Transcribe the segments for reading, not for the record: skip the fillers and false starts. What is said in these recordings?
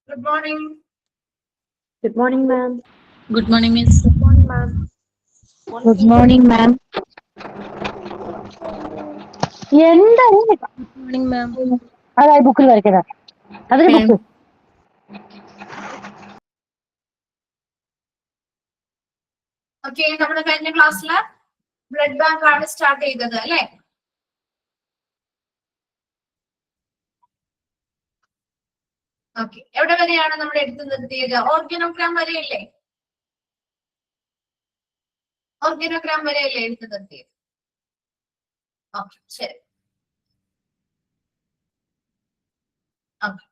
Good morning. Good morning, ma'am. Good morning, Miss. Good morning, ma'am. Good morning, ma'am. എന്തായി Good morning, ma'am. അതായി ബുക്കിൽ വരയ്ക്കണ അതിന് book okay, നമ്മുടെ കഴിഞ്ഞ ക്ലാസ്സിൽ ബ്ലഡ് ബാങ്ക് ആണ് സ്റ്റാർട്ട് ചെയ്തത് അല്ലെ? ഓക്കെ, എവിടെ വരെയാണ് നമ്മൾ എടുത്തു നിർത്തിയത്? ഓർഗനോഗ്രാം വരെയല്ലേ? ഓർഗനോഗ്രാം വരെയല്ലേ എടുത്തു നിർത്തിയത്? ഓക്കെ, ശരി. ഓക്കെ,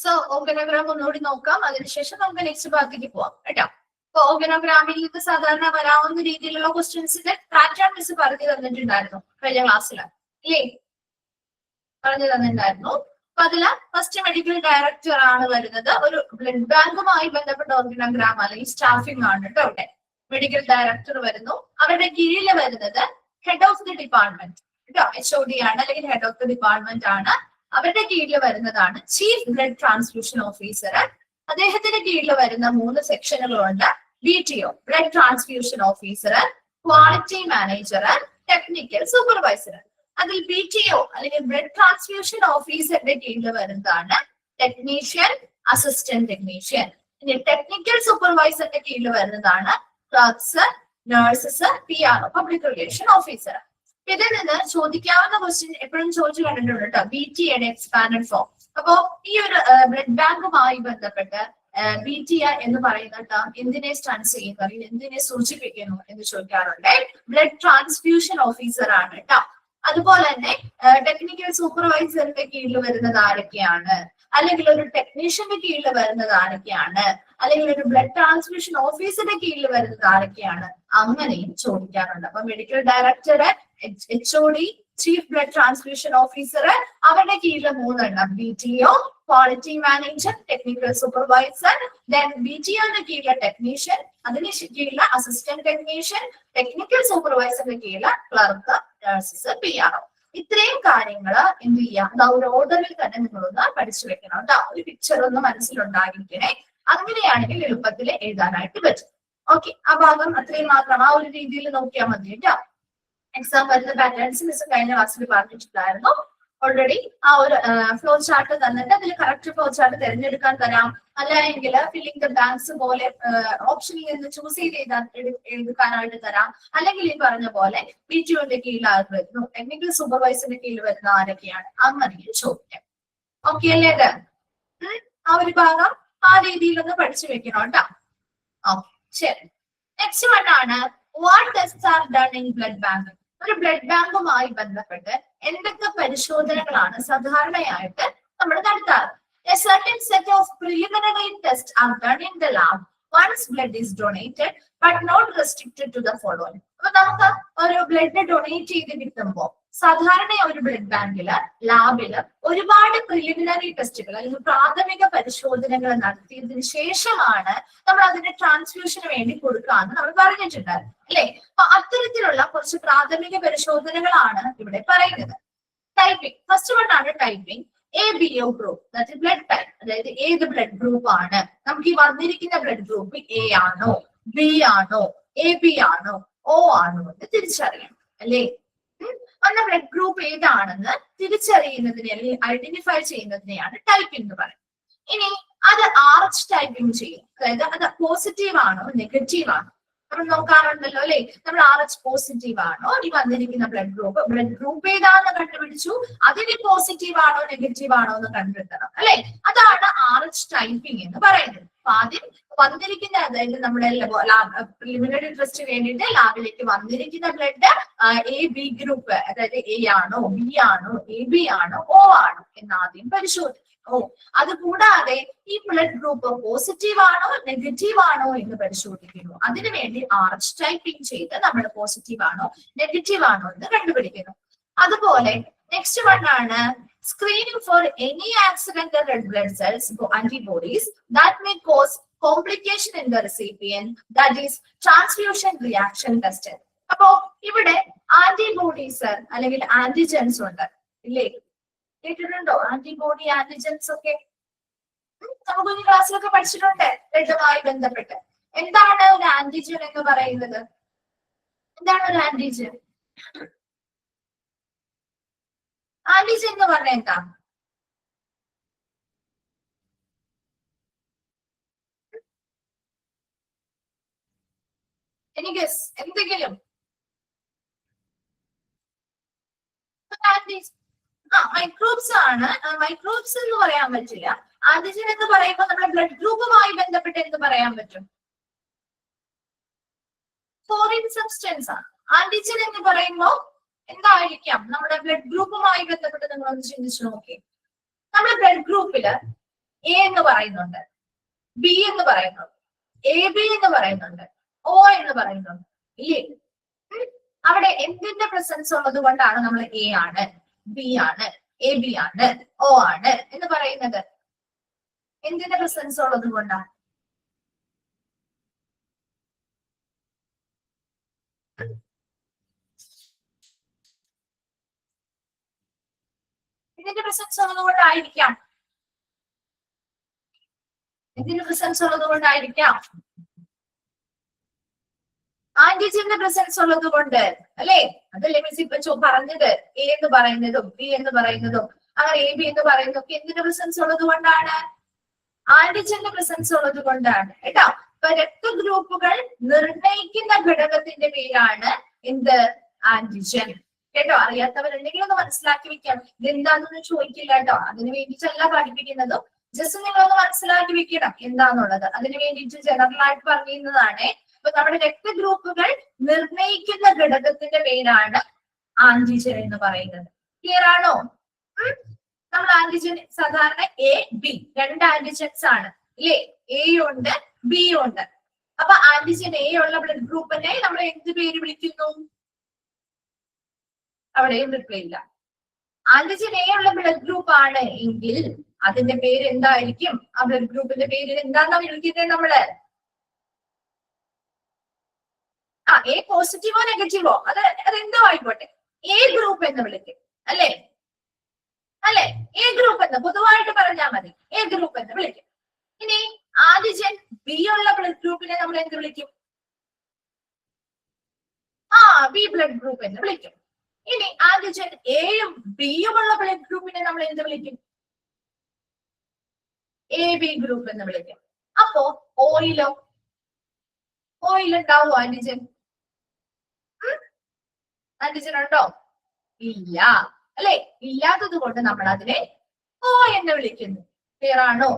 സോ ഓർഗനോഗ്രാം ഒന്നുകൂടി നോക്കാം, അതിനുശേഷം നമുക്ക് നെക്സ്റ്റ് ഭാഗത്തേക്ക് പോവാം കേട്ടോ. അപ്പൊ ഓർഗനോഗ്രാമിൽ ഇത് സാധാരണ വരാവുന്ന രീതിയിലുള്ള ക്വസ്റ്റ്യൻസിന്റെ പാറ്റേൺ മിസ് പറഞ്ഞു തന്നിട്ടുണ്ടായിരുന്നു കഴിഞ്ഞ ക്ലാസ്സിൽ ഇല്ലേ? പറഞ്ഞു തന്നിട്ടുണ്ടായിരുന്നു. അപ്പൊ അതില് ഫസ്റ്റ് മെഡിക്കൽ ഡയറക്ടർ ആണ് വരുന്നത്. ഒരു ബ്ലഡ് ബാങ്കുമായി ബന്ധപ്പെട്ട ഓർഗനോഗ്രാം അല്ലെങ്കിൽ സ്റ്റാഫിംഗ് ആണ് കേട്ടോ. ഇവിടെ മെഡിക്കൽ ഡയറക്ടർ വരുന്നു. അവരുടെ കീഴിൽ വരുന്നത് ഹെഡ് ഓഫ് ദി ഡിപ്പാർട്ട്മെന്റ് കേട്ടോ, HOD ആണ് അല്ലെങ്കിൽ ഹെഡ് ഓഫ് ദി ഡിപ്പാർട്ട്മെന്റ് ആണ്. അവരുടെ കീഴിൽ വരുന്നതാണ് ചീഫ് ബ്ലഡ് ട്രാൻസ്ഫ്യൂഷൻ ഓഫീസർ. അദ്ദേഹത്തിന്റെ കീഴിൽ വരുന്ന 3 സെക്ഷനുകളുണ്ട്. BTO blood transfusion officer, quality manager, technical supervisor. അതിൽ BTO അല്ലെങ്കിൽ ബ്ലഡ് ട്രാൻസ്ഫ്യൂഷൻ ഓഫീസറുടെ കീഴിൽ വരുന്നതാണ് ടെക്നീഷ്യൻ, അസിസ്റ്റന്റ് ടെക്നീഷ്യൻ. ഇനി ടെക്നിക്കൽ സൂപ്പർവൈസറിന്റെ കീഴിൽ വരുന്നതാണ് clerks, nurses, PRO public relation officer. ഇതിൽ നിന്ന് ചോദിക്കാവുന്ന ക്വസ്റ്റ്യൻ എപ്പോഴും ചോദിച്ചു കണ്ടിട്ടുണ്ട് കേട്ടോ, BTAയുടെ എക്സ്പാൻഡഡ് ഫോം. അപ്പോ ഈ ഒരു ബ്ലഡ് ബാങ്കുമായി ബന്ധപ്പെട്ട് BTI എന്ന് പറയുന്ന ടേം എന്തിനെ സ്റ്റാൻഡ് ചെയ്യുന്നു അല്ലെങ്കിൽ എന്തിനെ സൂചിപ്പിക്കുന്നു എന്ന് ചോദിക്കാറുണ്ട്. ബ്ലഡ് ട്രാൻസ്ഫ്യൂഷൻ ഓഫീസർ ആണ് കേട്ടോ. അതുപോലെ തന്നെ ടെക്നിക്കൽ സൂപ്പർവൈസറിന്റെ കീഴിൽ വരുന്നത് ആരൊക്കെയാണ്, അല്ലെങ്കിൽ ഒരു ടെക്നീഷ്യന്റെ കീഴിൽ വരുന്നത് ആരൊക്കെയാണ്, അല്ലെങ്കിൽ ഒരു ബ്ലഡ് ട്രാൻസ്ഫ്യൂഷൻ ഓഫീസറുടെ കീഴിൽ വരുന്നത് ആരൊക്കെയാണ്, അങ്ങനെയും ചോദിക്കാറുണ്ട്. അപ്പൊ medical director, HOD, chief blood transfusion officer, അവരുടെ കീഴിൽ 3 എണ്ണം. BTO, quality manager, technical supervisor. Then BTOയുടെ കീഴിലെ ടെക്നീഷ്യൻ, അതിന് കീഴിലെ അസിസ്റ്റന്റ് ടെക്നീഷ്യൻ, ടെക്നിക്കൽ സൂപ്പർവൈസറിന്റെ കീഴിലെ ക്ലർക്ക്, നഴ്സസ്, PRO. ഇത്രയും കാര്യങ്ങൾ എന്ത് ചെയ്യാം, ഒരു ഓർഡറിൽ തന്നെ നിങ്ങളൊന്ന് പഠിച്ചു വെക്കണം കേട്ടോ. ഒരു പിക്ചർ ഒന്ന് മനസ്സിലുണ്ടായിരിക്കണേ. അങ്ങനെയാണെങ്കിൽ എളുപ്പത്തിൽ എഴുതാനായിട്ട് പറ്റും. ഓക്കെ, ആ ഭാഗം അത്രയും മാത്രം ആ ഒരു രീതിയിൽ നോക്കിയാൽ മതി കേട്ടോ. എക്സാം വരുന്ന പാറ്റേൺസ് മിസ് കഴിഞ്ഞ ക്ലാസ്സിൽ പറഞ്ഞിട്ടുണ്ടായിരുന്നു. ഓൾറെഡി ആ ഒരു ഫ്ലോ ചാർട്ട് തന്നിട്ട് അതിൽ കറക്റ്റ് ഫ്ലോ ചാർട്ട് തിരഞ്ഞെടുക്കാൻ തരാം. അല്ലെങ്കിൽ ഫില്ലിംഗ് ദ ബ്ലാങ്ക്സ് പോലെ ഓപ്ഷനിൽ നിന്ന് ചൂസ് എടുക്കാനായിട്ട് തരാം. അല്ലെങ്കിൽ ഈ പറഞ്ഞ പോലെ BTOന്റെ കീഴിൽ ആര് വരുന്നു, ടെക്നിക്കൽ സൂപ്പർവൈസറിന്റെ കീഴിൽ വരുന്ന ആരൊക്കെയാണ്, അങ്ങനെ ചോദിക്കാം. ഓക്കെ അല്ലേ? ഇത് ആ ഒരു ഭാഗം ആ രീതിയിലൊന്ന് പഠിച്ചു വെക്കണം കേട്ടോ. ഓക്കെ, ശരി. നെക്സ്റ്റ് വൺ ആണ് what tests are done in blood bank. ഒരു ബ്ലഡ് ബാങ്കുമായി ബന്ധപ്പെട്ട് എന്തൊക്കെ പരിശോധനകളാണ് സാധാരണയായിട്ട് നമ്മൾ നടത്താറ്? A certain set of preliminary tests are done in the lab once blood is donated, but not restricted to the following. അപ്പൊ നമുക്ക് ഒരു ബ്ലഡ് ഡൊണേറ്റ് ചെയ്ത് കിട്ടുമ്പോൾ സാധാരണ ഒരു ബ്ലഡ് ബാങ്കില് ലാബില് ഒരുപാട് പ്രിലിമിനറി ടെസ്റ്റുകൾ അല്ലെങ്കിൽ പ്രാഥമിക പരിശോധനകൾ നടത്തിയതിനു ശേഷമാണ് നമ്മൾ അതിന്റെ ട്രാൻസ്ഫ്യൂഷന് വേണ്ടി കൊടുക്കാന്ന് നമ്മൾ പറഞ്ഞിട്ടുണ്ടായിരുന്നു അല്ലെ? അപ്പൊ അത്തരത്തിലുള്ള കുറച്ച് പ്രാഥമിക പരിശോധനകളാണ് ഇവിടെ പറയുന്നത്. ടൈപ്പിംഗ്, ഫസ്റ്റ് വൺ ആണ് typing. ABO group, that blood type, അതായത് ഏത് ബ്ലഡ് ഗ്രൂപ്പ് ആണ്, നമുക്ക് ഈ വന്നിരിക്കുന്ന ബ്ലഡ് ഗ്രൂപ്പ് A ആണോ, B ആണോ, AB ആണോ, O ആണോ എന്ന് തിരിച്ചറിയണം അല്ലേ? വന്ന ബ്ലഡ് ഗ്രൂപ്പ് ഏതാണെന്ന് തിരിച്ചറിയുന്നതിനെ അല്ലെങ്കിൽ ഐഡന്റിഫൈ ചെയ്യുന്നതിനെയാണ് ടൈപ്പിംഗ് എന്ന് പറയുന്നത്. ഇനി അത് RH ടൈപ്പിംഗ് ചെയ്യും, അതായത് അത് പോസിറ്റീവ് ആണോ നെഗറ്റീവ് ആണോ നമ്മൾ നോക്കാറുണ്ടല്ലോ അല്ലെ? നമ്മൾ RH പോസിറ്റീവ് ആണോ ഈ വന്നിരിക്കുന്ന ബ്ലഡ് ഗ്രൂപ്പ് ഏതാണെന്ന് കണ്ടുപിടിച്ചു, അതിന് പോസിറ്റീവ് ആണോ നെഗറ്റീവ് ആണോ എന്ന് കണ്ടെത്തണം അല്ലെ? അതാണ് RH ടൈപ്പിംഗ് എന്ന് പറയുന്നത്. അപ്പൊ ആദ്യം വന്നിരിക്കുന്ന, അതായത് നമ്മുടെ പ്രിലിമിനറി ടെസ്റ്റ് വേണ്ടിയിട്ട് ലാബിലേക്ക് വന്നിരിക്കുന്ന ബ്ലഡ് AB ഗ്രൂപ്പ്, അതായത് A ആണോ, B ആണോ, AB ആണോ, O ആണോ എന്ന് ആദ്യം പരിശോധിക്കും. അതുകൂടാതെ ഈ ബ്ലഡ് ഗ്രൂപ്പ് പോസിറ്റീവ് ആണോ നെഗറ്റീവ് ആണോ എന്ന് പരിശോധിക്കുന്നു. അതിനുവേണ്ടി RH ടൈപ്പിംഗ് ചെയ്ത് നമ്മൾ പോസിറ്റീവ് ആണോ നെഗറ്റീവ് ആണോ എന്ന് കണ്ടുപിടിക്കുന്നു. അതുപോലെ നെക്സ്റ്റ് വൺ ആണ് screening for any accidental red blood cells antibodies that may cos complication in the recipient, that is transfusion reaction test. അപ്പോ ഇവിടെ ആന്റിബോഡീസ് അല്ലെങ്കിൽ ആന്റിജൻസ് ഉണ്ട് ഇല്ലേ? കേട്ടിട്ടുണ്ടോ? ആന്റിബോഡി ആന്റിജൻസ് ഒക്കെ നമുക്ക് ഈ ക്ലാസ്സിലൊക്കെ പഠിച്ചിട്ടുണ്ട് ബ്ലഡുമായി ബന്ധപ്പെട്ട്. എന്താണ് ഒരു ആന്റിജൻ എന്ന് പറയുന്നത്? എന്താണ് ഒരു ആന്റിജൻ? ആന്റിജൻ എന്ന് പറഞ്ഞാൽ എന്താ? എനിക്ക് എന്തെങ്കിലും മൈക്രോബ്സ് ആണ്. മൈക്രോബ്സ് എന്ന് പറയാൻ പറ്റില്ല. ആന്റിജൻ എന്ന് പറയുമ്പോൾ നമ്മുടെ ബ്ലഡ് ഗ്രൂപ്പുമായി ബന്ധപ്പെട്ട് എന്ത് പറയാൻ പറ്റും? ഫോറിൻ സബ്സ്റ്റൻസ് ആണ്. ആന്റിജൻ എന്ന് പറയുമ്പോൾ എന്തായിരിക്കാം? നമ്മുടെ ബ്ലഡ് ഗ്രൂപ്പുമായി ബന്ധപ്പെട്ട് നിങ്ങൾ ഒന്ന് ചിന്തിച്ചു നോക്കി. നമ്മുടെ ബ്ലഡ് ഗ്രൂപ്പില് എ എന്ന് പറയുന്നുണ്ട്, ബി എന്ന് പറയുന്നുണ്ട്, AB എന്ന് പറയുന്നുണ്ട്, O എന്ന് പറയുന്നുണ്ട് ഇല്ലേ? അവിടെ എന്തിന്റെ പ്രസൻസ് ഉള്ളത് കൊണ്ടാണ് നമ്മൾ A ആണ്, B ആണ്, AB ആണ്, O ആണ് എന്ന് പറയുന്നത്? എന്തിന്റെ പ്രസൻസ് ഉള്ളത് കൊണ്ടാണ്? ഇതിന്റെ പ്രസൻസ് ഉള്ളത് കൊണ്ടായിരിക്കാം. ഇതിന്റെ പ്രസൻസ് ഉള്ളത് കൊണ്ടായിരിക്കാം. ആന്റിജന്റെ പ്രസൻസ് ഉള്ളത് കൊണ്ട് അല്ലെ? അതല്ലേ മിസ് ഇപ്പൊ പറഞ്ഞത്? എ എന്ന് പറയുന്നതും ബി എന്ന് പറയുന്നതും അങ്ങനെ AB എന്ന് പറയുന്നതൊക്കെ എന്തിന്റെ പ്രസൻസ് ഉള്ളത് കൊണ്ടാണ്? ആന്റിജന്റെ പ്രസൻസ് ഉള്ളത് കൊണ്ടാണ് കേട്ടോ. അപ്പൊ രക്തഗ്രൂപ്പുകൾ നിർണയിക്കുന്ന ഘടകത്തിന്റെ പേരാണ് എന്ത്? ആന്റിജൻ. കേട്ടോ? അറിയാത്തവരുണ്ടെങ്കിൽ ഒന്ന് മനസ്സിലാക്കി വെക്കാം. ഇതെന്താണെന്ന് ചോദിക്കില്ല കേട്ടോ. അതിന് വേണ്ടിയിട്ടല്ല പഠിപ്പിക്കുന്നതും. ജസ്റ്റ് നിങ്ങളൊന്ന് മനസ്സിലാക്കി വെക്കണം എന്താന്നുള്ളത്. അതിന് വേണ്ടിയിട്ട് ജനറൽ ആയിട്ട് പറയുന്നതാണ്. അപ്പൊ നമ്മുടെ രക്തഗ്രൂപ്പുകൾ നിർണയിക്കുന്ന ഘടകത്തിന്റെ പേരാണ് ആന്റിജൻ എന്ന് പറയുന്നത്. ക്ലിയർ ആണോ? നമ്മൾ ആന്റിജൻ സാധാരണ A, B രണ്ട് ആന്റിജൻസ് ആണ് ഇല്ലേ? A ഉണ്ട്, B ഉണ്ട്. അപ്പൊ ആന്റിജൻ A ഉള്ള ബ്ലഡ് ഗ്രൂപ്പിനെ നമ്മൾ എന്ത് പേര് വിളിക്കുന്നു? അവിടെയും റിപ്ലൈ ഇല്ല. ആന്റിജൻ A ഉള്ള ബ്ലഡ് ഗ്രൂപ്പ് ആണ് എങ്കിൽ അതിന്റെ പേര് എന്തായിരിക്കും? ആ ബ്ലഡ് ഗ്രൂപ്പിന്റെ പേര് എന്താണെന്നാ വിളിക്കുന്നത് നമ്മള്? A പോസിറ്റീവോ നെഗറ്റീവോ അതെന്തോ ആയിക്കോട്ടെ, A ഗ്രൂപ്പ് എന്ന് വിളിക്കും അല്ലേ? അല്ലെ? A ഗ്രൂപ്പ് എന്ന് പൊതുവായിട്ട് പറഞ്ഞാൽ മതി. A ഗ്രൂപ്പ് എന്ന് വിളിക്കും. ഇനി ആന്റിജൻ B ഉള്ള ബ്ലഡ് ഗ്രൂപ്പിനെ നമ്മൾ എന്ത് വിളിക്കും? B ബ്ലഡ് ഗ്രൂപ്പ് എന്ന് വിളിക്കും. ഇനി ആന്റിജൻ Aയും Bയും ഉള്ള ബ്ലഡ് ഗ്രൂപ്പിനെ നമ്മൾ എന്ത് വിളിക്കും? AB ഗ്രൂപ്പ് എന്ന് വിളിക്കും. അപ്പോ ഓയിലോ? ഓയിലുണ്ടാവോ ആന്റിജൻ? ആന്റിജൻ ഉണ്ടോ? ഇല്ല അല്ലെ? ഇല്ലാത്തത് കൊണ്ട് നമ്മൾ അതിനെ O എന്ന് വിളിക്കുന്നു. ക്ലിയർ ആണോ?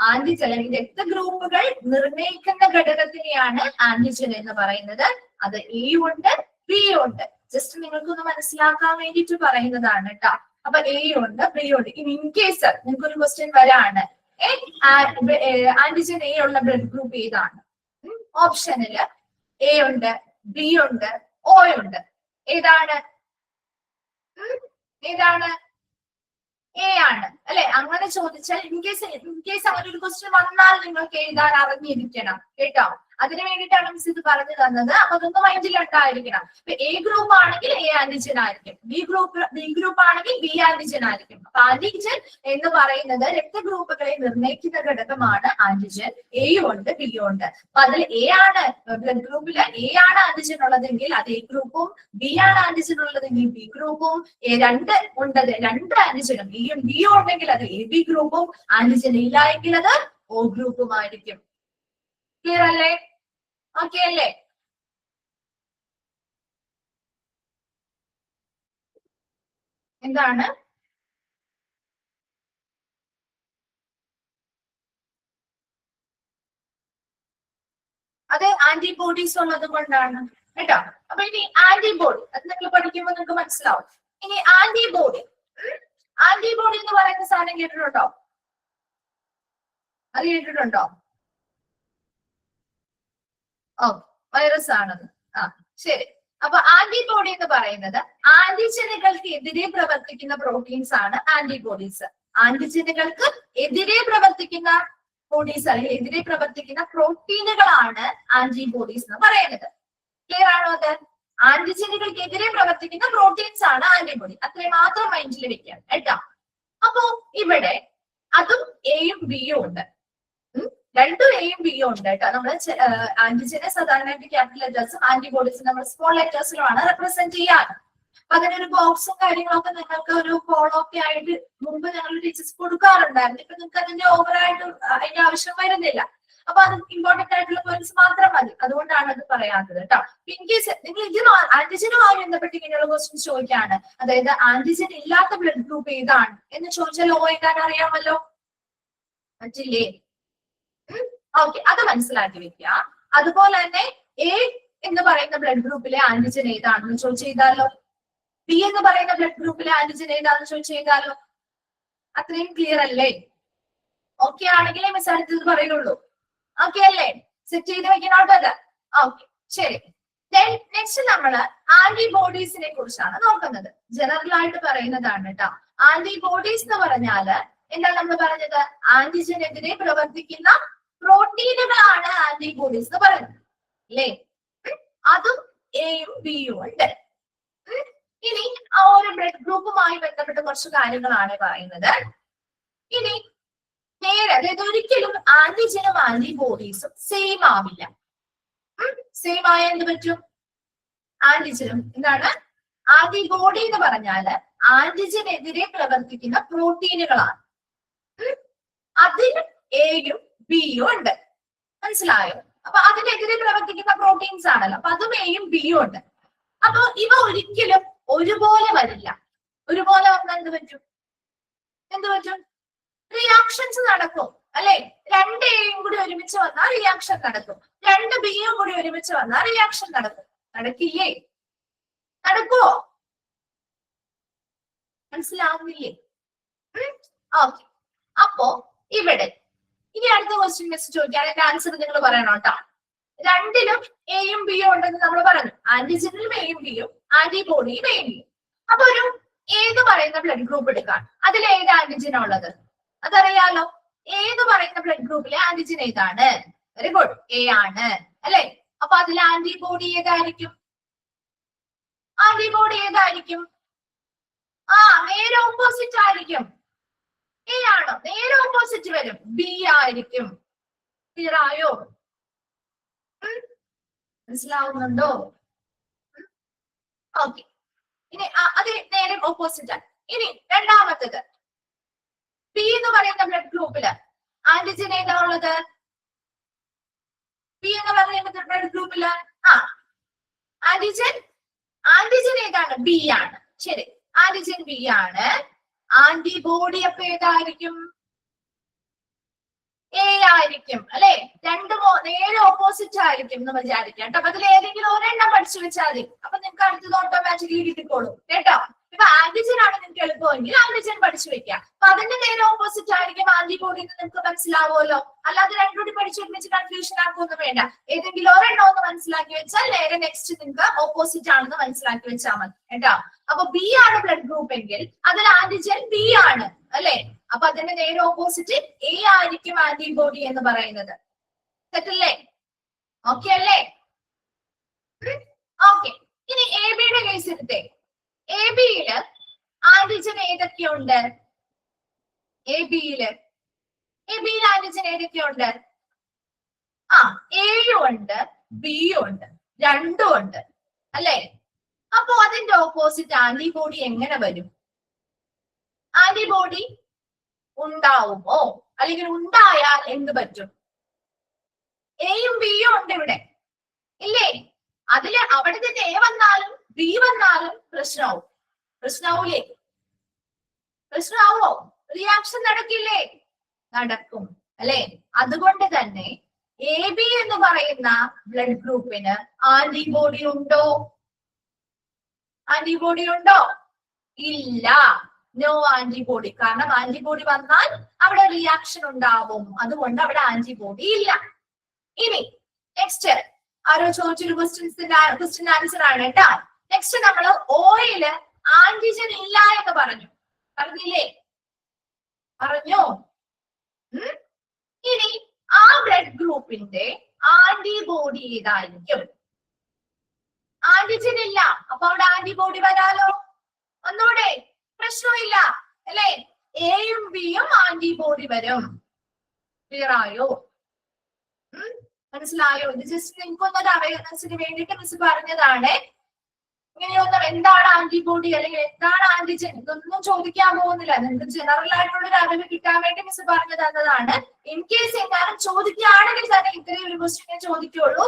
ആന്റിജൻ അല്ലെങ്കിൽ രക്തഗ്രൂപ്പുകൾ നിർണയിക്കുന്ന ഘടകത്തിനെയാണ് ആന്റിജൻ എന്ന് പറയുന്നത്. അത് A ഉണ്ട്, B ഉണ്ട്. ജസ്റ്റ് നിങ്ങൾക്കൊന്ന് മനസ്സിലാക്കാൻ വേണ്ടിയിട്ട് പറയുന്നതാണ് കേട്ടോ. അപ്പൊ A ഉണ്ട്, B ഉണ്ട്. ഇൻ കേസ് നിങ്ങൾക്ക് ഒരു ക്വസ്റ്റ്യൻ വരാണ്, ആന്റിജൻ A ഉള്ള ബ്ലഡ് ഗ്രൂപ്പ് ഏതാണ്? ഓപ്ഷനില് A ഉണ്ട്, B ഉണ്ട്, O ഉണ്ട്. ഏതാണ്? ഏതാണ്? A ആണ് അല്ലെ? അങ്ങനെ ചോദിച്ചാൽ ഇൻ കേസ് അങ്ങനെ ഒരു ക്വസ്റ്റ്യൻ വന്നാൽ നിങ്ങൾക്ക് എഴുതാൻ അറിഞ്ഞിരിക്കണം കേട്ടോ. അതിനു വേണ്ടിയിട്ടാണ് മിസ് ഇത് പറഞ്ഞു തന്നത്. അപ്പൊ അതൊന്ന് മൈൻഡിൽ ഉണ്ടായിരിക്കണം. A ഗ്രൂപ്പ് ആണെങ്കിൽ A ആന്റിജൻ ആയിരിക്കും, B ഗ്രൂപ്പ് ആണെങ്കിൽ B ആന്റിജൻ ആയിരിക്കും. അപ്പൊ ആന്റിജൻ എന്ന് പറയുന്നത് രക്തഗ്രൂപ്പുകളെ നിർണയിക്കുന്ന ഘടകമാണ് ആന്റിജൻ. Aയും ഉണ്ട്, Bയും ഉണ്ട്. അപ്പൊ അതിൽ A ആണ് ബ്ലഡ് ഗ്രൂപ്പിൽ A ആണ് ആന്റിജൻ ഉള്ളതെങ്കിൽ അത് A ഗ്രൂപ്പും, B ആണ് ആന്റിജൻ ഉള്ളതെങ്കിൽ B ഗ്രൂപ്പും, രണ്ട് ആന്റിജനും Eയും Bയും ഉണ്ടെങ്കിൽ അത് AB ഗ്രൂപ്പും, ആന്റിജൻ ഇല്ല എങ്കിൽ അത് O ഗ്രൂപ്പുമായിരിക്കും. ക്ലിയർ അല്ലേ? ഓക്കെ അല്ലേ? എന്താണ്? അത് ആന്റിബോഡീസ് ഉള്ളത് കൊണ്ടാണ് കേട്ടോ. അപ്പൊ ഇനി ആന്റിബോഡി അത് നിങ്ങൾ പഠിക്കുമ്പോൾ നിങ്ങൾക്ക് മനസ്സിലാവും. ഇനി ആന്റിബോഡി എന്ന് പറയുന്ന സാധനം കേട്ടിട്ടുണ്ടോ? അത് കേട്ടിട്ടുണ്ടോ? വൈറസ് ആണത്. ശരി. അപ്പൊ ആന്റിബോഡി എന്ന് പറയുന്നത് ആന്റിജനുകൾക്ക് എതിരെ പ്രവർത്തിക്കുന്ന പ്രോട്ടീൻസ് ആണ് ആന്റിബോഡീസ്. ആന്റിജനുകൾക്ക് എതിരെ പ്രവർത്തിക്കുന്ന ബോഡീസ് അല്ലെങ്കിൽ എതിരെ പ്രവർത്തിക്കുന്ന പ്രോട്ടീനുകളാണ് ആന്റിബോഡീസ് എന്ന് പറയുന്നത്. ക്ലിയർ ആണോ? അത് ആന്റിജനുകൾക്കെതിരെ പ്രവർത്തിക്കുന്ന പ്രോട്ടീൻസ് ആണ് ആന്റിബോഡി. അത്രയും മാത്രം മൈൻഡിൽ വെക്കാം കേട്ടോ. അപ്പോ ഇവിടെ അതും എയും ബിയും ഉണ്ട്. രണ്ടും എയും ബിയും ഉണ്ട് കേട്ടോ. നമ്മൾ ആന്റിജനെ സാധാരണയായിട്ട് ക്യാപിറ്റൽ ലെറ്റേഴ്സും ആന്റിബോഡീസ് നമ്മൾ സ്മോൾ ലെറ്റേഴ്സിലുമാണ് റെപ്രസെന്റ് ചെയ്യാറ്. അപ്പൊ അതിനൊരു ബോക്സും കാര്യങ്ങളൊക്കെ നിങ്ങൾക്ക് ഒരു ഫോളോ ഒക്കെ ആയിട്ട് മുമ്പ് ഞങ്ങൾ ടീച്ചേഴ്സ് കൊടുക്കാറുണ്ടായിരുന്നു. ഇപ്പൊ നിങ്ങൾക്ക് അതിന്റെ ഓവറായിട്ട് അതിന്റെ ആവശ്യം വരുന്നില്ല. അപ്പൊ അത് ഇമ്പോർട്ടന്റ് ആയിട്ടുള്ള പോയിന്റ്സ് മാത്രം മതി. അതുകൊണ്ടാണ് അത് പറയാത്തത് കേട്ടോ. ഇൻ കേസ് നിങ്ങൾ ഇത് ആന്റിജനുമായി ബന്ധപ്പെട്ട് ഇങ്ങനെയുള്ള ക്വസ്റ്റ്യൻസ് ചോദിക്കാണ്, അതായത് ആന്റിജൻ ഇല്ലാത്ത ബ്ലഡ് ഗ്രൂപ്പ് ഏതാണ് എന്ന് ചോദിച്ചാൽ ഓ എഴുതാൻ അറിയാമല്ലോ, പറ്റില്ലേ? ഓക്കെ, അത് മനസ്സിലാക്കി വെക്കുക. അതുപോലെ തന്നെ എ എന്ന് പറയുന്ന ബ്ലഡ് ഗ്രൂപ്പിലെ ആന്റിജൻ ഏതാണെന്ന് ചോദിച്ചു ചെയ്താലോ, ബി എന്ന് പറയുന്ന ബ്ലഡ് ഗ്രൂപ്പിലെ ആന്റിജൻ ഏതാണെന്ന് ചോദിച്ചു ചെയ്താലോ. അത്രയും ക്ലിയർ അല്ലേ? ഓക്കെ ആണെങ്കിലേ മിസ് അടുത്തത് പറയുള്ളൂ. ഓക്കെ അല്ലേ? സെറ്റ് ചെയ്ത് വെക്കണോട്ടത്. ഓക്കെ, ശരി. നെക്സ്റ്റ് നമ്മള് ആന്റിബോഡീസിനെ കുറിച്ചാണ് നോക്കുന്നത്. ജനറൽ ആയിട്ട് പറയുന്നതാണ് കേട്ടോ. ആന്റിബോഡീസ് എന്ന് പറഞ്ഞാല് എന്താ നമ്മൾ പറഞ്ഞത്? ആന്റിജനെതിരെ പ്രവർത്തിക്കുന്ന പ്രോട്ടീനുകളാണ് ആന്റിബോഡീസ് എന്ന് പറയുന്നത് അല്ലേ? അതും എയും ബിയും ഉണ്ട്. ഇനി ആ ഒരു ബ്ലഡ് ഗ്രൂപ്പുമായി ബന്ധപ്പെട്ട കുറച്ച് കാര്യങ്ങളാണ് പറയുന്നത്. ഇനി നേരെ, അതായത് ഒരിക്കലും ആന്റിജനും ആന്റിബോഡീസും സെയിം ആവില്ല. സെയിം ആയ എന്ത് പറ്റും? ആന്റിജനും എന്താണ്? ആന്റിബോഡി എന്ന് പറഞ്ഞാല് ആന്റിജനെതിരെ പ്രവർത്തിക്കുന്ന പ്രോട്ടീനുകളാണ്. അതിന് എയും ബിയും ഉണ്ട്. മനസ്സിലായോ? അപ്പൊ അതിനെതിരെ പ്രവർത്തിക്കുന്ന പ്രോട്ടീൻസ് ആണല്ലോ. അപ്പൊ അതും എയും ബിയും ഉണ്ട്. അപ്പൊ ഇവ ഒരിക്കലും ഒരുപോലെ വരില്ല. ഒരുപോലെ വന്നാൽ എന്ത് പറ്റും? എന്ത് പറ്റും? റിയാക്ഷൻസ് നടക്കും അല്ലെ? രണ്ട് എയും കൂടി ഒരുമിച്ച് വന്നാൽ റിയാക്ഷൻ നടക്കും. രണ്ട് ബിയും കൂടി ഒരുമിച്ച് വന്നാൽ റിയാക്ഷൻ നടക്കും. നടക്കില്ലേ? നടക്കുവോ? മനസ്സിലാവുന്നില്ലേ? ഓക്കെ. അപ്പോ ഇവിടെ ഇനി അടുത്ത ക്വസ്റ്റ്യൻ മിസ് ചോദിക്കാൻ എന്റെ ആൻസർ നിങ്ങൾ പറയണം കേട്ടോ. രണ്ടിലും എയും ബിയും ഉണ്ടെന്ന് നമ്മൾ പറഞ്ഞു. ആന്റിജനിലും എയും ബിയും, ആന്റിബോഡിയും എയും ബിയും. അപ്പൊ ഒരു ഏത് പറയുന്ന ബ്ലഡ് ഗ്രൂപ്പ് എടുക്കാം. അതിൽ ഏത് ആന്റിജനാ ഉള്ളത്? അതറിയാലോ. ഏത് പറയുന്ന ബ്ലഡ് ഗ്രൂപ്പിലെ ആന്റിജൻ ഏതാണ്? വെരി ഗുഡ്, എ ആണ് അല്ലെ? അപ്പൊ അതിൽ ആന്റിബോഡി ഏതായിരിക്കും? ആന്റിബോഡി ഏതായിരിക്കും? നേരെ ഓപ്പോസിറ്റ് ആയിരിക്കും. എ ആണോ? നേരെ ഓപ്പോസിറ്റ് വരും, ബി ആയിരിക്കും. ക്ലിയർ ആയോ? മനസ്സിലാവുന്നുണ്ടോ? ഓക്കെ. ഇനി അത് നേരെ ഓപ്പോസിറ്റ് ആണ്. ഇനി രണ്ടാമത്തേത്, പി എന്ന് പറയുന്ന ബ്ലഡ് ഗ്രൂപ്പില് ആന്റിജൻ ഏതാ ഉള്ളത്? പി എന്ന് പറയുന്ന ബ്ലഡ് ഗ്രൂപ്പില് ആന്റിജൻ ഏതാണ്? ബി ആണ്. ശരി, ആന്റിജൻ ബി ആണ്. ആന്റിബോഡി അപ്പൊ ഏതായിരിക്കും? എ ആയിരിക്കും അല്ലെ? രണ്ടും നേരെ ഓപ്പോസിറ്റ് ആയിരിക്കും എന്ന് വിചാരിക്കാം കേട്ടോ. അപ്പൊ അതിൽ ഏതെങ്കിലും ഒരെണ്ണം പഠിച്ചു വെച്ചാൽ മതി. അപ്പൊ നിങ്ങൾക്ക് അടുത്തത് ഓട്ടോമാറ്റിക്കലി കിട്ടിക്കോളും കേട്ടോ. ഇപ്പൊ ആന്റിജൻ ആണ് നിങ്ങൾക്ക് എളുപ്പമെങ്കിൽ ആന്റിജൻ പഠിച്ചു വെക്കാം. അപ്പൊ അതിന്റെ നേരെ ഓപ്പോസിറ്റ് ആയിരിക്കും ആന്റിബോഡി എന്ന് നിങ്ങൾക്ക് മനസ്സിലാവുമല്ലോ. അല്ലാതെ രണ്ടുകൂടി പഠിച്ചു വെച്ച് കൺഫ്യൂഷൻ ആക്കൊന്നും വേണ്ട. ഏതെങ്കിലും ഒരെണ്ണം ഒന്ന് മനസ്സിലാക്കി വെച്ചാൽ നേരെ നെക്സ്റ്റ് നിങ്ങൾക്ക് ഓപ്പോസിറ്റ് ആണെന്ന് മനസ്സിലാക്കി വെച്ചാൽ മതി കേട്ടോ. അപ്പൊ ബി ആണ് ബ്ലഡ് ഗ്രൂപ്പ് എങ്കിൽ അതിൽ ആന്റിജൻ ബി ആണ് അല്ലെ? അപ്പൊ അതിന്റെ നേരെ ഓപ്പോസിറ്റ് എ ആയിരിക്കും ആന്റിബോഡി എന്ന് പറയുന്നത്. തെറ്റല്ലേ? ഓക്കെ അല്ലേ? ഓക്കെ. ഇനി എ ബിയുടെ കേസ് എടുത്തേ. എ ബിയില് ആന്റിജൻ ഏതൊക്കെയുണ്ട്? എ ബിയില് ആന്റിജൻ ഏതൊക്കെയുണ്ട്? എയും ഉണ്ട്, ബിയും ഉണ്ട്, രണ്ടും ഉണ്ട് അല്ലെ? അപ്പൊ അതിന്റെ ഓപ്പോസിറ്റ് ആന്റിബോഡി എങ്ങനെ വരും? ആന്റിബോഡി ഉണ്ടാവുമോ? അല്ലെങ്കിൽ ഉണ്ടായാൽ എന്ത് പറ്റും? എയും ബിയും ഉണ്ട് ഇവിടെ ഇല്ലേ? അതില് അവിടെ തന്നെ എ വന്നാലും ബി വന്നാലും പ്രശ്നമാവൂലേ? പ്രശ്നമാവോ? റിയാക്ഷൻ നടക്കില്ലേ? നടക്കും അല്ലെ? അതുകൊണ്ട് തന്നെ എ ബി എന്ന് പറയുന്ന ബ്ലഡ് ഗ്രൂപ്പിന് ആന്റിബോഡി ഉണ്ടോ? ആന്റിബോഡി ഉണ്ടോ? ഇല്ല, നോ ആന്റിബോഡി. കാരണം ആന്റിബോഡി വന്നാൽ അവിടെ റിയാക്ഷൻ ഉണ്ടാവും. അതുകൊണ്ട് അവിടെ ആന്റിബോഡി ഇല്ല. ഇനി നെക്സ്റ്റ് ആരോ ചോദിച്ചൊരു ക്വസ്റ്റ്യൻ ആൻസർ ആണ് കേട്ടോ. നെക്സ്റ്റ് നമ്മൾ ഓയില് ആന്റിജൻ ഇല്ല എന്ന് പറഞ്ഞില്ലേ? പറഞ്ഞു. ഇനി ആ ബ്ലഡ് ഗ്രൂപ്പിന്റെ ആന്റിബോഡി ഏതായിരിക്കും? ആന്റിജൻ ഇല്ല, അപ്പൊ അവിടെ ആന്റിബോഡി വരാലോ. ഒന്നുകൂടെ, പ്രശ്നമില്ല അല്ലെ. എയും ബിയും ആന്റിബോഡി വരും. ക്ലിയർ ആയോ? മനസ്സിലായോ? ഇത് ജസ്റ്റ് നിങ്ങൾക്കൊന്നൊരു അവയർനെസ്സിന് വേണ്ടിയിട്ട് മിസ് പറഞ്ഞതാണ്. ഇങ്ങനെയൊന്നും എന്താണ് ആന്റിബോഡി അല്ലെങ്കിൽ എന്താണ് ആന്റിജൻ ഇതൊന്നും ചോദിക്കാൻ പോകുന്നില്ല. നിങ്ങൾക്ക് ജനറൽ ആയിട്ടുള്ള ഒരു അറിവ് കിട്ടാൻ വേണ്ടി മിസ് പറഞ്ഞു തന്നതാണ്. ഇൻ കേസ് എങ്ങാനും ചോദിക്കുകയാണെങ്കിൽ തന്നെ ഇത്രയും ഒരു ക്വസ്റ്റ്യനെ ചോദിക്കുള്ളൂ.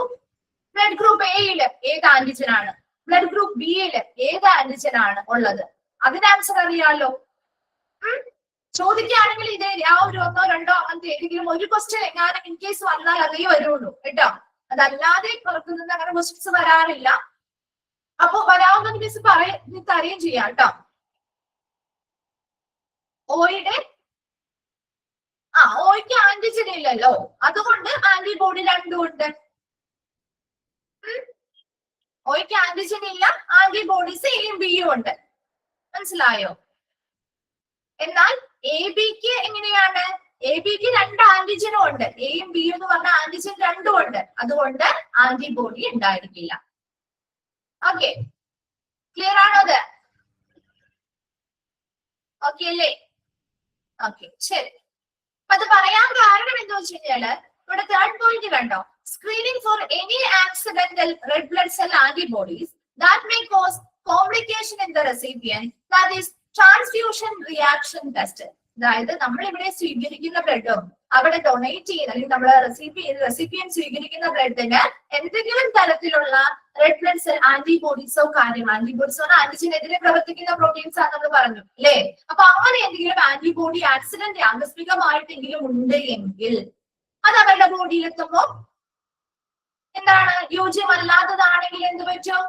ബ്ലഡ് ഗ്രൂപ്പ് എയില് ഏത് ആന്റിജൻ ആണ്, ബ്ലഡ് ഗ്രൂപ്പ് ബിയില് ഏത് ആന്റിജൻ ആണ് ഉള്ളത്, അതിന് ആൻസർ അറിയാലോ. ചോദിക്കുകയാണെങ്കിൽ ഇതേ ആ ഒരു 1 2 അങ്ങനത്തെ ഏതെങ്കിലും ഒരു ക്വസ്റ്റ്യൻ എങ്ങാനും ഇൻ കേസ് വന്നാൽ അതേ വരുള്ളൂ കേട്ടോ. അതല്ലാതെ പുറത്തുനിന്ന് അങ്ങനെ ക്വസ്റ്റ്യൻസ് വരാറില്ല. അപ്പൊ വരാവുന്ന മിസ് അറിയുകയും ചെയ്യാം കേട്ടോ. ഓയ്ക്ക് ആന്റിജൻ ഇല്ലല്ലോ, അതുകൊണ്ട് ആന്റിബോഡി രണ്ടും ഉണ്ട്. ഓയ്ക്ക് ആന്റിജൻ ഇല്ല, ആന്റിബോഡീസ് എയും ബിയും ഉണ്ട്. മനസ്സിലായോ? എന്നാൽ എ ബിക്ക് എങ്ങനെയാണ്? എ ബിക്ക് 2 ആന്റിജനും ഉണ്ട്. എയും ബിയും എന്ന് പറഞ്ഞ ആന്റിജൻ രണ്ടും ഉണ്ട്, അതുകൊണ്ട് ആന്റിബോഡി ഉണ്ടായിരിക്കില്ല. ഓക്കെ, ക്ലിയർ ആണോ അത്? ഓക്കെ അല്ലേ? ഓക്കെ, ശരി. അപ്പൊ അത് പറയാൻ കാരണം എന്താ വെച്ച് കഴിഞ്ഞാല് ഇവിടെ 3rd പോയിന്റ് കണ്ടോ, screening for any accidental red blood cell antibodies that may cos complication in the recipient, that is transfusion reaction test. അതായത് നമ്മൾ ഇവിടെ സ്വീകരിക്കുന്ന ബ്ലഡും അവിടെ ഡൊണേറ്റ് ചെയ്യുന്ന അല്ലെങ്കിൽ നമ്മൾ റെസിപ്പിയൻ സ്വീകരിക്കുന്ന ബ്ലഡിന് എന്തെങ്കിലും തരത്തിലുള്ള റെഡ് ബ്ലഡ് സെൽ ആന്റിബോഡീസോ ആന്റിബോഡീസോ ആന്റിജനെതിരെ പ്രവർത്തിക്കുന്ന പ്രോട്ടീൻസ് ആണെന്ന് പറഞ്ഞു അല്ലേ. അപ്പൊ അങ്ങനെ എന്തെങ്കിലും ആന്റിബോഡി ആക്സിഡന്റ് ആകസ്മികമായിട്ടെങ്കിലും ഉണ്ട് എങ്കിൽ അത് അവരുടെ ബോഡിയിലെത്തുമ്പോ എന്താണ്, യോജ്യമല്ലാത്തതാണെങ്കിൽ എന്ത് പറ്റും?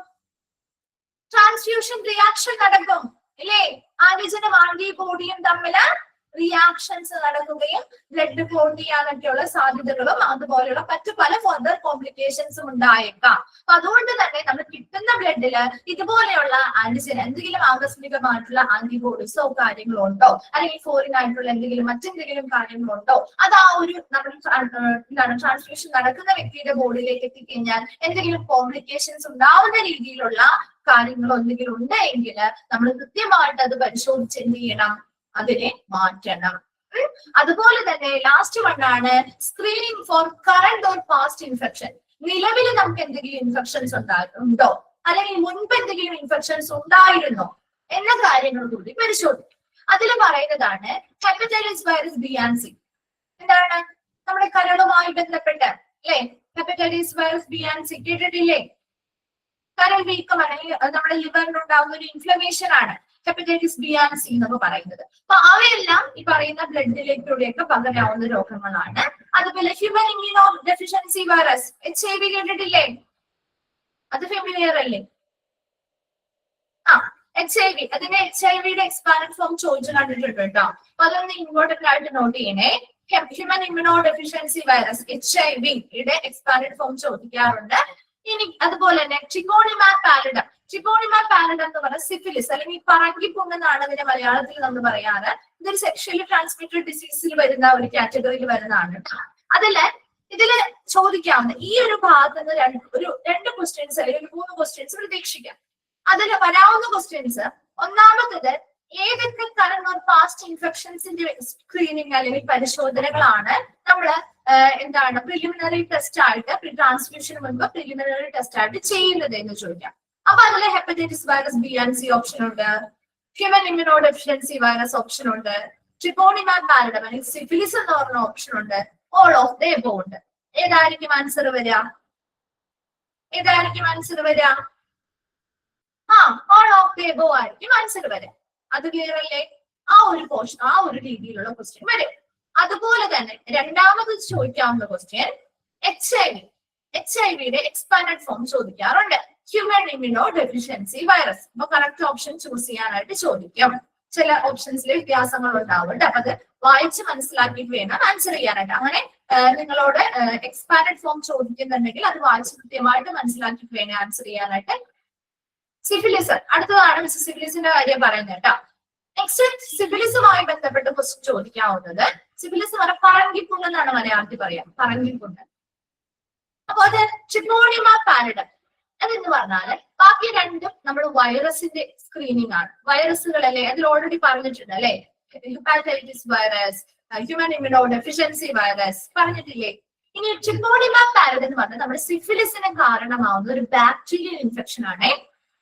ട്രാൻസ്ഫ്യൂഷൻ റിയാക്ഷൻ നടക്കും ഇല്ലേ. ആന്റിജനും ആന്റിബോഡിയും തമ്മില് റിയാക്ഷൻസ് നടക്കുകയും ബ്ലഡ് ക്ലോട്ട് ചെയ്യാനൊക്കെയുള്ള സാധ്യതകളും അതുപോലെയുള്ള മറ്റു പല ഫർദർ കോംപ്ലിക്കേഷൻസും ഉണ്ടായേക്കാം. അപ്പൊ അതുകൊണ്ട് തന്നെ നമ്മൾ കിട്ടുന്ന ബ്ലഡില് ഇതുപോലെയുള്ള ആന്റിജൻ എന്തെങ്കിലും ആകസ്മികമായിട്ടുള്ള ആന്റിബോഡീസോ കാര്യങ്ങളോ ഉണ്ടോ, അല്ലെങ്കിൽ ഫോറിൻ ആയിട്ടുള്ള മറ്റെന്തെങ്കിലും കാര്യങ്ങളുണ്ടോ, അത് ആ ഒരു നമ്മൾ ട്രാൻസ്ഫ്യൂഷൻ നടക്കുന്ന വ്യക്തിയുടെ ബോഡിയിലേക്ക് എത്തിക്കഴിഞ്ഞാൽ എന്തെങ്കിലും കോംപ്ലിക്കേഷൻസ് ഉണ്ടാവുന്ന രീതിയിലുള്ള കാര്യങ്ങളോ എന്തെങ്കിലും ഉണ്ടെങ്കിൽ നമ്മൾ കൃത്യമായിട്ട് അത് പരിശോധിച്ച് എന്ത് ചെയ്യണം, അതിനെ മാറ്റണം. അതുപോലെ തന്നെ ലാസ്റ്റ് വണ്ണാണ് screening for current or past infection. നിലവിൽ നമുക്ക് എന്തെങ്കിലും ഇൻഫെക്ഷൻസ് ഉണ്ടോ, അല്ലെങ്കിൽ മുൻപ് എന്തെങ്കിലും ഇൻഫെക്ഷൻസ് ഉണ്ടായിരുന്നോ എന്ന കാര്യങ്ങൾ കൂടി പരിശോധിക്കും. അതിൽ പറയുന്നതാണ് hepatitis virus B and C. എന്താണ്, നമ്മുടെ കരളുമായി ബന്ധപ്പെട്ട് അല്ലെ, hepatitis virus B and C കേട്ടിട്ടില്ലേ? കരൾ വീക്കം അല്ലെങ്കിൽ നമ്മുടെ ലിവറിനുണ്ടാകുന്ന ഒരു ഇൻഫ്ലമേഷൻ ആണ് ഹെപ്പറ്റൈറ്റിസ് ബി ആൻഡ് സി എന്ന് പറയുന്നത്. അപ്പൊ അവയെല്ലാം ഈ പറയുന്ന ബ്ലഡിലേക്കൂടെയൊക്കെ പകരാവുന്ന രോഗങ്ങളാണ്. അതുപോലെ human immunodeficiency virus HIV കേട്ടിട്ടില്ലേ? അത് ഫെമിലിയർ അല്ലേ? HIV, അതിന്റെ HIV എക്സ്പാൻഡ് ഫോം ചോദിച്ചു കണ്ടിട്ടുണ്ട് കേട്ടോ. അപ്പൊ അതൊന്ന് ഇമ്പോർട്ടന്റ് ആയിട്ട് നോട്ട് ചെയ്യണേ. Human immunodeficiency virus HIV യുടെ എക്സ്പാൻഡ് ഫോം ചോദിക്കാറുണ്ട്. ഇനി അതുപോലെ തന്നെ ട്രിക്കോണിമാ പാലിഡം എന്ന് പറഞ്ഞ സിഫിലിസ് അല്ലെങ്കിൽ പറങ്കിപ്പുണ്ണ് എന്നാണ് അതിന്റെ മലയാളത്തിൽ നമ്മൾ പറയാറ്. ഇതൊരു സെക്ഷലി ട്രാൻസ്മിറ്റഡ് ഡിസീസിൽ വരുന്ന ഒരു കാറ്റഗറിയിൽ വരുന്നതാണ്. ഇതില് ചോദിക്കാവുന്ന ഈ ഒരു ഭാഗത്ത് നിന്ന് രണ്ട് ക്വസ്റ്റ്യൻസ് അല്ലെങ്കിൽ 3 ക്വസ്റ്റ്യൻസ് പ്രതീക്ഷിക്കാം. അതിൽ വരാവുന്ന ക്വസ്റ്റ്യൻസ്, ഒന്നാമത്തത് ഏതൊക്കെ കറന്റ് ഓർ പാസ്റ്റ് ഇൻഫെക്ഷൻസിന്റെ സ്ക്രീനിങ് അല്ലെങ്കിൽ പരിശോധനകളാണ് നമ്മള് എന്താണ് പ്രിലിമിനറി ടെസ്റ്റ് ആയിട്ട് ട്രാൻസ്മിഷന് മുൻപ് പ്രിലിമിനറി ടെസ്റ്റ് ആയിട്ട് ചെയ്യുന്നത് എന്ന് ചോദിക്കാം. അപ്പൊ അതിൽ hepatitis virus B and C option ഉണ്ട്, human immunodeficiency virus option ഉണ്ട്, ട്രിക്കോണിമാ പാലിഡം അല്ലെങ്കിൽ സിഫിലിസ് എന്ന് പറഞ്ഞ ഓപ്ഷൻ ഉണ്ട്, ഓൾ ഓഫ് ദ എബോവ് ഉണ്ട്. ഏതായിരിക്കും ആൻസർ വരിക? ഓൾ ഓഫ് ദ എബോവ് ആയിരിക്കും ആൻസർ വരിക. അത് ക്ലിയർ അല്ലേ? ആ ഒരു രീതിയിലുള്ള ക്വസ്റ്റ്യൻ വരും. അതുപോലെ തന്നെ രണ്ടാമത് ചോദിക്കാവുന്ന ക്വസ്റ്റ്യൻ HIV എക്സ്പാൻഡഡ് ഫോം ചോദിക്കാറുണ്ട്, ഹ്യൂമൻ ഇമ്മ്യൂണോ ഡെഫിഷ്യൻസി വൈറസ്. അപ്പൊ കറക്റ്റ് ഓപ്ഷൻ ചൂസ് ചെയ്യാനായിട്ട് ചോദിക്കും. ചില ഓപ്ഷൻസിൽ വ്യത്യാസങ്ങൾ ഉണ്ടാവുന്നുണ്ട്. അപ്പൊ അത് വായിച്ച് മനസ്സിലാക്കിയിട്ട് വേണം ആൻസർ ചെയ്യാനായിട്ട്. അങ്ങനെ നിങ്ങളോട് എക്സ്പാൻഡഡ് ഫോം ചോദിക്കുന്നുണ്ടെങ്കിൽ അത് വായിച്ച് കൃത്യമായിട്ട് മനസ്സിലാക്കിയിട്ട് വേണം ആൻസർ ചെയ്യാനായിട്ട്. സിഫിലിസ് അടുത്തതാണ്. മിസ് സിഫിലിസിന്റെ കാര്യം പറയുന്നത് കേട്ടോ. നെക്സ്റ്റ് സിഫിലിസുമായി ബന്ധപ്പെട്ട് ക്വസ്റ്റ്യൻ ചോദിക്കാവുന്നത്, സിഫിലിസ് പറഞ്ഞ പറങ്കിപ്പുണ്ണ് എന്നാണ് മലയാളത്തിൽ പറയാം, പറങ്കിപ്പുണ്ണ്. അപ്പൊ അത് ട്രിക്കോണിമാ പാലിഡം അതെന്ന് പറഞ്ഞാല് ബാക്കി രണ്ടും നമ്മൾ വൈറസിന്റെ സ്ക്രീനിങ് ആണ്. വൈറസുകൾ അല്ലേ, അതിൽ ഓൾറെഡി പറഞ്ഞിട്ടുണ്ട് അല്ലെ. Hepatitis virus, human immunodeficiency virus പറഞ്ഞിട്ടില്ലേ. ഇനി ട്രിക്കോണിമ പാരഡ് എന്ന് പറഞ്ഞാൽ നമ്മുടെ സിഫിലിസിന് കാരണമാവുന്ന ഒരു ബാക്ടീരിയൽ ഇൻഫെക്ഷൻ ആണ്.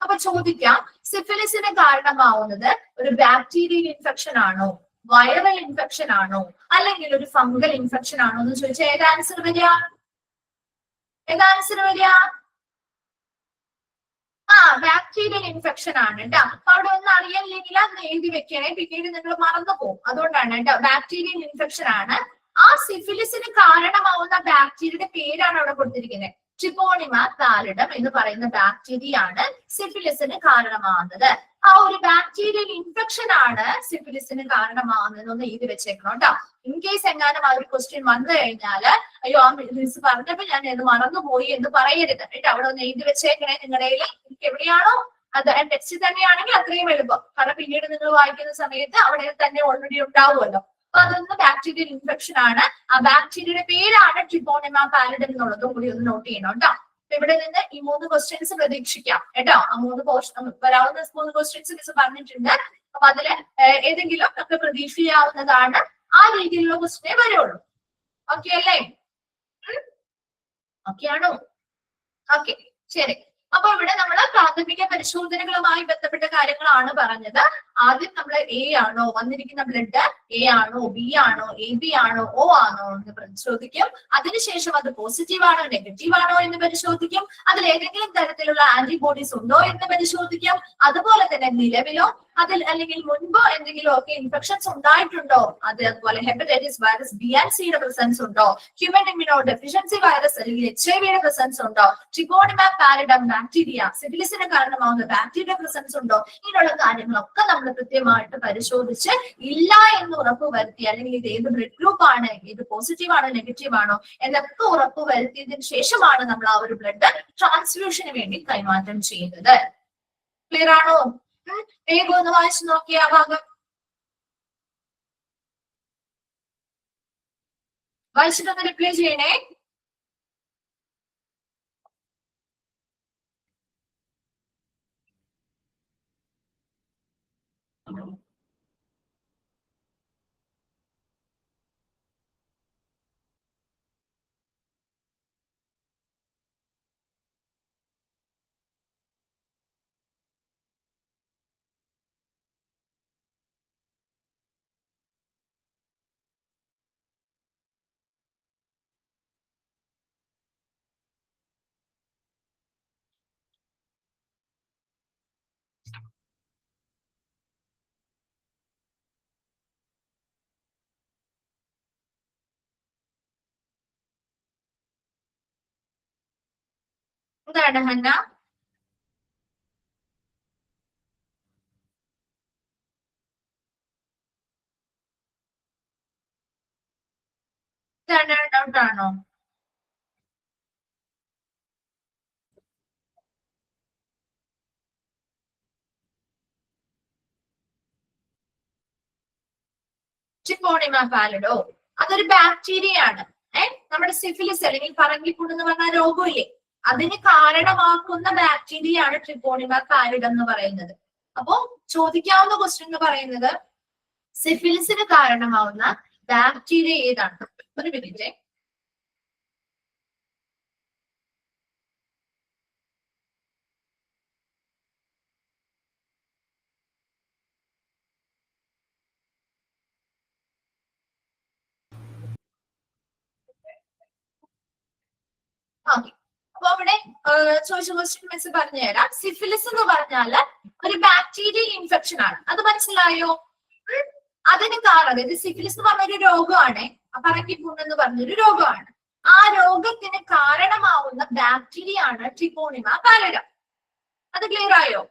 അപ്പൊ ചോദിക്കാം, സിഫിലിസിന് കാരണമാവുന്നത് ഒരു ബാക്ടീരിയൽ ഇൻഫെക്ഷൻ ആണോ, വൈറൽ ഇൻഫെക്ഷൻ ആണോ, അല്ലെങ്കിൽ ഒരു ഫംഗൽ ഇൻഫെക്ഷൻ ആണോ എന്ന് ചോദിച്ചാൽ ഏത് ആൻസർ വരിക? ഏത് ആൻസർ വരിക? ബാക്ടീരിയൽ ഇൻഫെക്ഷൻ ആണ് കേട്ടോ. അപ്പൊ അവിടെ ഒന്നും അറിയില്ലെങ്കിൽ അത് എഴുതി വെക്കണേ, പിന്നീട് നിങ്ങൾ മറന്നു പോകും. അതുകൊണ്ടാണ് കേട്ടോ, ബാക്ടീരിയൽ ഇൻഫെക്ഷൻ ആണ്. ആ സിഫിലിസിന് കാരണമാവുന്ന ബാക്ടീരിയയുടെ പേരാണ് അവിടെ കൊടുത്തിരിക്കുന്നത്. ട്രിക്കോണിമ പാലിഡം എന്ന് പറയുന്ന ബാക്ടീരിയ ആണ് സിഫിലിസിന് കാരണമാവുന്നത്. ആ ഒരു ബാക്ടീരിയൽ ഇൻഫെക്ഷൻ ആണ് സിഫിലിസിന് കാരണമാവുന്നത് ഒന്ന് എഴുതി വെച്ചേക്കണം കേട്ടോ. ഇൻ കേസ് എങ്ങാനും ആ ഒരു ക്വസ്റ്റ്യൻ വന്നു കഴിഞ്ഞാല് അയ്യോ ആ മിസ് പറഞ്ഞപ്പോ ഞാൻ ഇത് മറന്നുപോയി എന്ന് പറയരുത് കേട്ടോ. അവിടെ ഒന്ന് എഴുതി വെച്ചേക്കണേ. നിങ്ങളുടെ എവിടെയാണോ അത് ടെക്സ്റ്റ് തന്നെയാണെങ്കിൽ അത്രയും എളുപ്പം. കാരണം പിന്നീട് നിങ്ങൾ വായിക്കുന്ന സമയത്ത് അവിടെ തന്നെ ഓൾറെഡി ഉണ്ടാവുമല്ലോ. അപ്പൊ അതൊന്ന് ബാക്ടീരിയൽ ഇൻഫെക്ഷൻ ആണ്. ആ ബാക്ടീരിയയുടെ പേരാണ് ട്രിക്കോണിമ പാലിഡം എന്നുള്ളതും കൂടി ഒന്ന് നോട്ട് ചെയ്യണം കേട്ടോ. ഇവിടെ നിന്ന് ഈ 3 ക്വസ്റ്റ്യൻസ് പ്രതീക്ഷിക്കാം കേട്ടോ. ആ 3 വരാവുന്ന 3 ക്വസ്റ്റ്യൻസ് മിസ് പറഞ്ഞിട്ടുണ്ട്. അപ്പൊ അതില് ഏതെങ്കിലും ഒക്കെ പ്രതീക്ഷിക്കാവുന്നതാണ്. ആ രീതിയിലുള്ള ക്വസ്റ്റ്യനെ വരുള്ളൂ. ഓക്കെ അല്ലേ? ഓക്കെ ആണോ? ഓക്കെ, ശരി. അപ്പൊ ഇവിടെ നമ്മൾ പ്രാഥമിക പരിശോധനകളുമായി ബന്ധപ്പെട്ട കാര്യങ്ങളാണ് പറഞ്ഞത്. ആദ്യം നമ്മൾ എ ആണോ വന്നിരിക്കുന്ന ബ്ലഡ്, എ ആണോ, ബി ആണോ, എ ബി ആണോ, ഒ ആണോ എന്ന് പരിശോധിക്കും. അതിനുശേഷം അത് പോസിറ്റീവ് ആണോ നെഗറ്റീവ് ആണോ എന്ന് പരിശോധിക്കും. അതിൽ ഏതെങ്കിലും തരത്തിലുള്ള ആന്റിബോഡീസ് ഉണ്ടോ എന്ന് പരിശോധിക്കും. അതുപോലെ തന്നെ നിലവിലോ അതിൽ അല്ലെങ്കിൽ മുൻപോ എന്തെങ്കിലും ഒക്കെ ഇൻഫെക്ഷൻസ് ഉണ്ടായിട്ടുണ്ടോ, അതുപോലെ ഹെപ്പറ്റൈറ്റിസ് വൈറസ് ബി ആൻഡ് സിയുടെ പ്രസൻസ് ഉണ്ടോ, ഹ്യൂമൻ ഇമ്മ്യൂണോ ഡെഫിഷ്യൻസി വൈറസ് അല്ലെങ്കിൽ HIV യുടെ പ്രസൻസ് ഉണ്ടോ, ട്രിക്കോണിമ പാലിഡം ബാക്ടീരിയ സിഫിലിസിന് കാരണമാവുന്ന ബാക്ടീരിയ പ്രസൻസ് ഉണ്ടോ, ഇങ്ങനെയുള്ള കാര്യങ്ങളൊക്കെ നമ്മൾ കൃത്യമായിട്ട് പരിശോധിച്ച് ഇല്ല എന്ന് ഉറപ്പ് വരുത്തി, അല്ലെങ്കിൽ ഇത് ഏത് ബ്ലഡ് ഗ്രൂപ്പ് ആണ്, ഇത് പോസിറ്റീവ് ആണോ നെഗറ്റീവ് ആണോ എന്നൊക്കെ ഉറപ്പ് വരുത്തിയതിനു ശേഷമാണ് നമ്മൾ ആ ഒരു ബ്ലഡ് ട്രാൻസ്ഫ്യൂഷന് വേണ്ടി കൈമാറ്റം ചെയ്യുന്നത്. ക്ലിയർ ആണോ? വേഗം ഒന്ന് വായിച്ചു നോക്കിയ ആ ഭാഗം വായിച്ചിട്ടൊന്ന് റിപ്ലൈ ചെയ്യണേ. എന്താണ് ഹന്ന? ഡൗട്ട് ആണോ? ട്രിക്കോണിമ പാലിഡോ അതൊരു ബാക്ടീരിയ ആണ്. നമ്മുടെ സിഫിലിസ് അല്ലെങ്കിൽ പറങ്കിപ്പുണ്ണ് എന്ന് പറഞ്ഞ രോഗമില്ലേ, അതിന് കാരണമാക്കുന്ന ബാക്ടീരിയ ആണ് ട്രിക്കോണിമ പാലിഡം എന്ന് പറയുന്നത്. അപ്പോ ചോദിക്കാവുന്ന ക്വസ്റ്റ്യൻ എന്ന് പറയുന്നത് സിഫിലിസിന് കാരണമാവുന്ന ബാക്ടീരിയ ഏതാണ്? ഒരു മിനിറ്റ്. ഓക്കെ, അപ്പൊ അവിടെ ചോദിച്ച ക്വസ്റ്റ്യൻ മിസ് പറഞ്ഞുതരാം. സിഫിലിസ് എന്ന് പറഞ്ഞാല് ഒരു ബാക്ടീരിയൽ ഇൻഫെക്ഷൻ ആണ്. അത് മനസ്സിലായോ? അതിന് കാരണം, അതായത് സിഫിലിസ് എന്ന് പറഞ്ഞൊരു രോഗമാണ്, പറങ്കിപ്പുണ്ണ് എന്ന് പറഞ്ഞൊരു രോഗമാണ്. ആ രോഗത്തിന് കാരണമാവുന്ന ബാക്ടീരിയ ആണ് ട്രിക്കോണിമ പാലിഡം. അത് ക്ലിയർ ആയോ?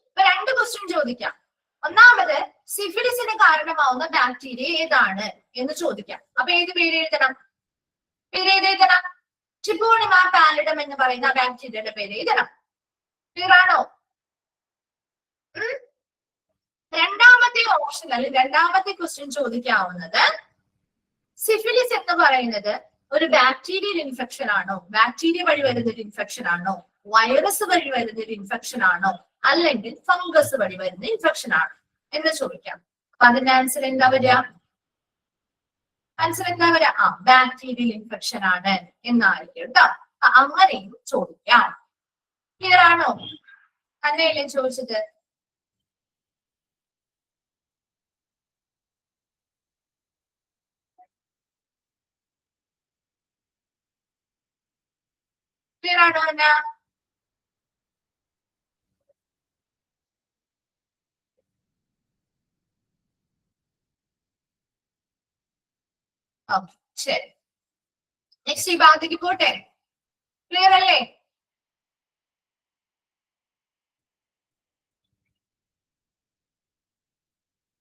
ഇപ്പൊ 2 ക്വസ്റ്റ്യൻ ചോദിക്കാം. ഒന്നാമത് സിഫിലിസിന് കാരണമാവുന്ന ബാക്ടീരിയ ഏതാണ് എന്ന് ചോദിക്കാം. അപ്പൊ ഏത് പേര് എഴുതണം? പേര് ഏത് എഴുതണം? ട്രിക്കോണിമ പാലിഡം എന്ന് പറയുന്ന ബാക്ടീരിയയുടെ പേര് എഴുതണം. ക്ലിയർ ആണോ? രണ്ടാമത്തെ ഓപ്ഷൻ അല്ലെങ്കിൽ രണ്ടാമത്തെ ക്വസ്റ്റ്യൻ ചോദിക്കാവുന്നത് സിഫിലിസ് എന്ന് പറയുന്നത് ഒരു ബാക്ടീരിയൽ ഇൻഫെക്ഷൻ ആണോ, ബാക്ടീരിയ വഴി വരുന്ന ഒരു ഇൻഫെക്ഷൻ ആണോ, വൈറസ് വഴി വരുന്ന ഒരു ഇൻഫെക്ഷൻ ആണോ അല്ലെങ്കിൽ ഫംഗസ് വഴി വരുന്ന ഇൻഫെക്ഷൻ ആണോ എന്ന് ചോദിക്കാം. അപ്പൊ അതിന്റെ ആൻസർ എന്താ വരിക? ആൻസർ എന്താ വരിക? ബാക്ടീരിയൽ ഇൻഫെക്ഷൻ ആണ് എന്നായിരിക്കും കേട്ടോ. അങ്ങനെയും ചോദിക്കാം. ക്ലിയർ ആണോ? അങ്ങനെയല്ലേ ചോദിച്ചത്? ക്ലിയർ ആണോ അന്ന? ഓക്കെ, ശരി. നെക്സ്റ്റ് ഈ ഭാഗത്തേക്ക് പോട്ടെ. ക്ലിയർ അല്ലേ?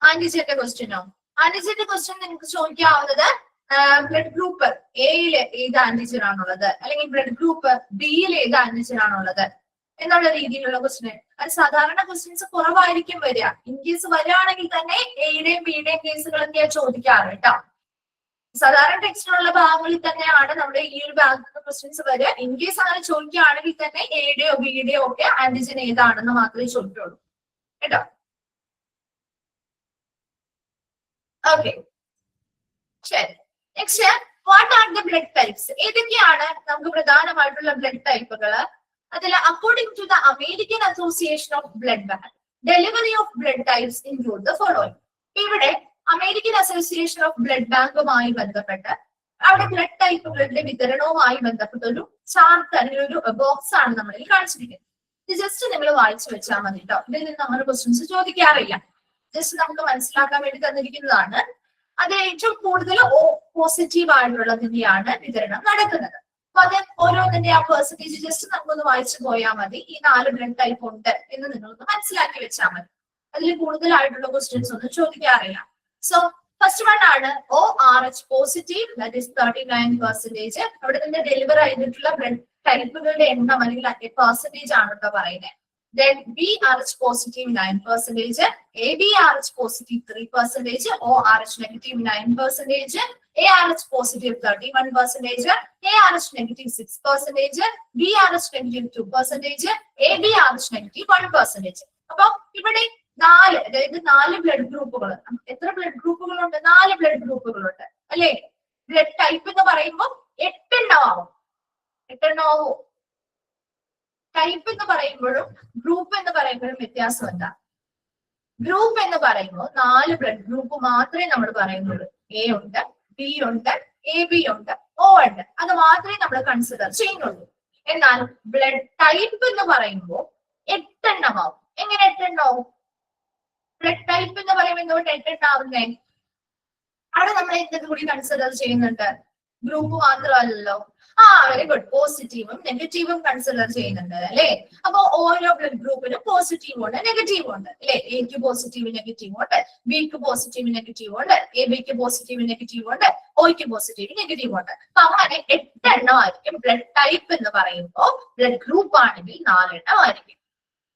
ആന്റിജന്റെ ക്വസ്റ്റ്യനോ? ആന്റിജന്റെ ക്വസ്റ്റ്യൻ നിങ്ങൾക്ക് ചോദിക്കാവുന്നത് ബ്ലഡ് ഗ്രൂപ്പ് എയില് ഏത് ആന്റിജൻ ആണുള്ളത്, അല്ലെങ്കിൽ ബ്ലഡ് ഗ്രൂപ്പ് ബിയിൽ ഏത് ആന്റിജൻ ആണുള്ളത് എന്നുള്ള രീതിയിലുള്ള ക്വസ്റ്റ്യൻ. അത് സാധാരണ ക്വസ്റ്റ്യൻസ് കുറവായിരിക്കും വരിക. ഇൻ കേസ് വരികയാണെങ്കിൽ തന്നെ എയുടെയും ബിയുടെയും കേസുകളൊക്കെയാ ചോദിക്കാറ് കേട്ടോ. സാധാരണ ടെക്സ്റ്റിലുള്ള ഭാഗങ്ങളിൽ തന്നെയാണ് നമ്മുടെ ഈ ഒരു ഭാഗത്ത് ക്വസ്റ്റ്യൻസ് വരിക. ഇൻ കേസ് അങ്ങനെ ചോദിക്കുകയാണെങ്കിൽ തന്നെ എയുടെയോ ബിയുടെയോ ഒക്കെ ആന്റിജൻ ഏതാണെന്ന് മാത്രമേ ചോദിക്കുള്ളൂ കേട്ടോ. ഓക്കെ, ശരി. Next, what are the blood types? ഏതൊക്കെയാണ് നമുക്ക് പ്രധാനമായിട്ടുള്ള ബ്ലഡ് ടൈപ്പുകൾ? അതിൽ according to the American Association of blood bank, delivery of blood types include the following. ഇവിടെ അമേരിക്കൻ അസോസിയേഷൻ ഓഫ് ബ്ലഡ് ബാങ്കുമായി ബന്ധപ്പെട്ട് അവിടെ ബ്ലഡ് ടൈപ്പുകളുടെ വിതരണവുമായി ബന്ധപ്പെട്ട ഒരു ചാർട്ട് അല്ലെങ്കിൽ ഒരു ബോക്സ് ആണ് നമ്മളിൽ കാണിച്ചിരിക്കുന്നത്. ഇത് ജസ്റ്റ് നിങ്ങൾ വായിച്ചു വെച്ചാൽ മതി കേട്ടോ. ഇതിൽ നിന്ന് അങ്ങനെ ക്വസ്റ്റ്യൻസ് ചോദിക്കാറില്ല. ജസ്റ്റ് നമുക്ക് മനസ്സിലാക്കാൻ വേണ്ടി തന്നിരിക്കുന്നതാണ്. അത് ഏറ്റവും കൂടുതൽ O പോസിറ്റീവ് ആയിട്ടുള്ളതിന്റെയാണ് വിതരണം നടക്കുന്നത്. അപ്പൊ അത് ഓരോന്നിന്റെ ആ പെർസെന്റേജ് ജസ്റ്റ് നമുക്കൊന്ന് വായിച്ചു പോയാൽ മതി. ഈ 4 ബ്ലഡ് ടൈപ്പ് ഉണ്ട് എന്ന് നിങ്ങളൊന്ന് മനസ്സിലാക്കി വെച്ചാൽ മതി. അതിൽ കൂടുതലായിട്ടുള്ള ക്വസ്റ്റ്യൻസ് ഒന്നും ചോദിക്കാറില്ല. സോ ഫസ്റ്റ് വൺ ആണ് ORH പോസിറ്റീവ്, ദാറ്റ് ഈസ് 39%. അവിടെ നിന്ന് ഡെലിവർ ചെയ്തിട്ടുള്ള ബ്ലഡ് ടൈപ്പുകളുടെ എണ്ണം അല്ലെങ്കിൽ പെർസെന്റേജ് ആണ് കേട്ടോ പറയുന്നത്. Then BRH positive 9%, ABRH positive 3%, ORH negative 9%, ARH positive 31%, ARH negative 6%, BRH negative 2%, ABRH negative 1%. അപ്പൊ ഇവിടെ 4, അതായത് 4 ബ്ലഡ് ഗ്രൂപ്പുകൾ. എത്ര ബ്ലഡ് ഗ്രൂപ്പുകളുണ്ട്? 4 ബ്ലഡ് ഗ്രൂപ്പുകളുണ്ട് അല്ലെ? ബ്ലഡ് ടൈപ്പ് എന്ന് പറയുമ്പോൾ 8 എണ്ണമാവും. 8 എണ്ണമാവോ? ടൈപ്പ് എന്ന് പറയുമ്പോഴും ഗ്രൂപ്പ് എന്ന് പറയുമ്പോഴും വ്യത്യാസം എന്താ? ഗ്രൂപ്പ് എന്ന് പറയുമ്പോൾ 4 ബ്ലഡ് ഗ്രൂപ്പ് മാത്രമേ നമ്മൾ പറയുന്നുള്ളൂ. എ ഉണ്ട്, ബി ഉണ്ട്, AB ഉണ്ട്, O ഉണ്ട്. അത് മാത്രമേ നമ്മൾ കൺസിഡർ ചെയ്യുന്നുള്ളൂ. എന്നാൽ ബ്ലഡ് ടൈപ്പ് എന്ന് പറയുമ്പോൾ 8 എണ്ണമാവും. എങ്ങനെ 8 എണ്ണമാവും? ബ്ലഡ് ടൈപ്പ് എന്ന് പറയുമ്പോൾ എന്തുകൊണ്ട് 8 എണ്ണാവുന്നേ? അവിടെ നമ്മൾ എന്തൊക്കെ കൂടി കൺസിഡർ ചെയ്യുന്നുണ്ട്? ഗ്രൂപ്പ് മാത്രമല്ലല്ലോ. Very good. പോസിറ്റീവും നെഗറ്റീവും കൺസിഡർ ചെയ്യുന്നുണ്ട് അല്ലെ? അപ്പൊ ഓരോ ബ്ലഡ് ഗ്രൂപ്പിനും പോസിറ്റീവും ഉണ്ട്, നെഗറ്റീവും ഉണ്ട് അല്ലെ? എക്ക് പോസിറ്റീവ് നെഗറ്റീവ് ഉണ്ട്, ബിക്ക് പോസിറ്റീവ് നെഗറ്റീവ് ഉണ്ട്, എബിക്ക് പോസിറ്റീവ് നെഗറ്റീവ് ഉണ്ട്, ഒക്ക് പോസിറ്റീവ് നെഗറ്റീവ് ഉണ്ട്. അപ്പൊ അങ്ങനെ 8 എണ്ണമായിരിക്കും. ബ്ലഡ് ടൈപ്പ് എന്ന് പറയുമ്പോൾ ബ്ലഡ് ഗ്രൂപ്പ് ആണെങ്കിൽ 4 എണ്ണമായിരിക്കും.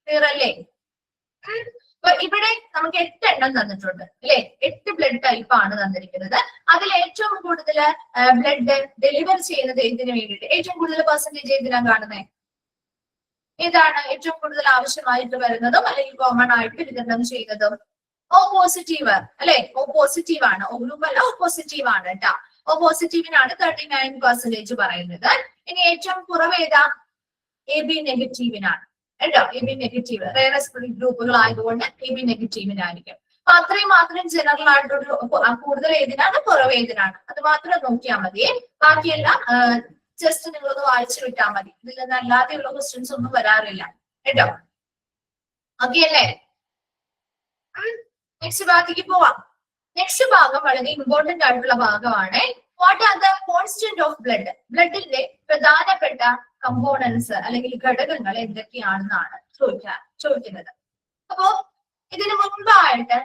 ക്ലിയർ അല്ലേ? അപ്പൊ ഇവിടെ നമുക്ക് 8 എണ്ണം തന്നിട്ടുണ്ട് അല്ലെ? 8 ബ്ലഡ് ടൈപ്പ് ആണ് തന്നിരിക്കുന്നത്. അതിൽ ഏറ്റവും കൂടുതൽ ബ്ലഡ് ഡെലിവർ ചെയ്യുന്നത് ഇതിന് വേണ്ടിയിട്ട് ഏറ്റവും കൂടുതൽ പെർസെന്റേജ് ഏതിനാണ് കാണുന്നത്? ഏതാണ് ഏറ്റവും കൂടുതൽ ആവശ്യമായിട്ട് വരുന്നതും അല്ലെങ്കിൽ കോമൺ ആയിട്ട് വിതരണം ചെയ്യുന്നതും? O പോസിറ്റീവ് അല്ലെ? O പോസിറ്റീവ് ആണ്. O ഗ്രൂപ്പ് അല്ല, O പോസിറ്റീവ് ആണ് കേട്ടോ. O പോസിറ്റീവിനാണ് 39% പറയുന്നത്. ഇനി ഏറ്റവും കുറവ് ഏതാ? AB നെഗറ്റീവിനാണ് കേട്ടോ. AB നെഗറ്റീവ് റെയറസ്റ്റ് ഗ്രൂപ്പുകൾ ആയതുകൊണ്ട് AB നെഗറ്റീവിനായിരിക്കും. അപ്പൊ അത്രയും മാത്രം ജനറൽ ആയിട്ടൊരു കൂടുതൽ ഏതിനാണ്, കുറവ് ഏതിനാണ്, അത് മാത്രം നോക്കിയാൽ മതി. ബാക്കിയെല്ലാം ജസ്റ്റ് നിങ്ങളൊന്ന് വായിച്ചു വിട്ടാൽ മതി. ഇതിൽ നിന്ന് അല്ലാതെയുള്ള ക്വസ്റ്റ്യൻസ് ഒന്നും വരാറില്ല കേട്ടോ. ഓക്കെ അല്ലേ? നെക്സ്റ്റ് ഭാഗത്തേക്ക് പോവാം. നെക്സ്റ്റ് ഭാഗം വളരെ ഇമ്പോർട്ടന്റ് ആയിട്ടുള്ള ഭാഗമാണ്. What are the constant of blood? ബ്ലഡിന്റെ പ്രധാനപ്പെട്ട കമ്പോണൻസ് അല്ലെങ്കിൽ ഘടകങ്ങൾ എന്തൊക്കെയാണെന്നാണ് ചോദിക്കുന്നത്. അപ്പോ ഇതിന് മുൻപായിട്ട്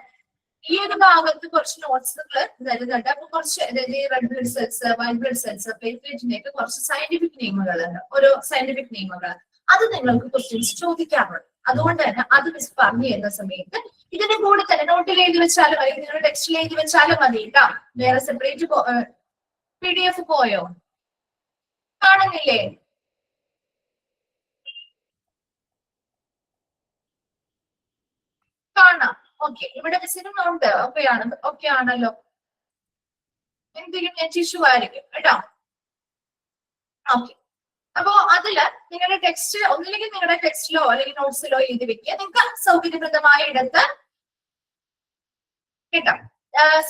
ഈ ഒരു ഭാഗത്ത് കുറച്ച് നോട്ട്സുകൾ തരുന്നുണ്ട്. അപ്പൊ കുറച്ച് red blood cells, white blood cells, പ്ലേറ്റ്ലെറ്റിനെയൊക്കെ കുറച്ച് സയന്റിഫിക് നെയിമുകളുണ്ട്. ഓരോ സയന്റിഫിക് നെയിമുകൾ അത് നിങ്ങൾക്ക് ക്വസ്റ്റ്യൻസ് ചോദിക്കാറുണ്ട്. അതുകൊണ്ട് തന്നെ അത് മിസ് പറഞ്ഞു തരുന്ന സമയത്ത് ഇതിന്റെ കൂടെ തന്നെ നോട്ടിൽ എഴുതി വെച്ചാലും അല്ലെങ്കിൽ നിങ്ങളുടെ ടെക്സ്റ്റിൽ എഴുതി വെച്ചാലും മതി കേട്ടോ. വേറെ സെപ്പറേറ്റ് PDF പോയോ? കാണുന്നില്ലേ? കാണാം. ഓക്കെ, ഇവിടെ മിസ്സിനും ഉണ്ട്. ഓക്കെ ആണല്ലോ. എന്തെങ്കിലും നെറ്റ് ഇഷ്യൂ ആയിരിക്കും കേട്ടോ. ഓക്കെ, അപ്പോ അതില് നിങ്ങളുടെ ടെക്സ്റ്റ് ഒന്നില്ലെങ്കിൽ നിങ്ങളുടെ ടെക്സ്റ്റിലോ അല്ലെങ്കിൽ നോട്ട്സിലോ എഴുതി വെക്കുക. നിങ്ങൾക്ക് സൗകര്യപ്രദമായ ഇടത്ത് കേട്ടോ,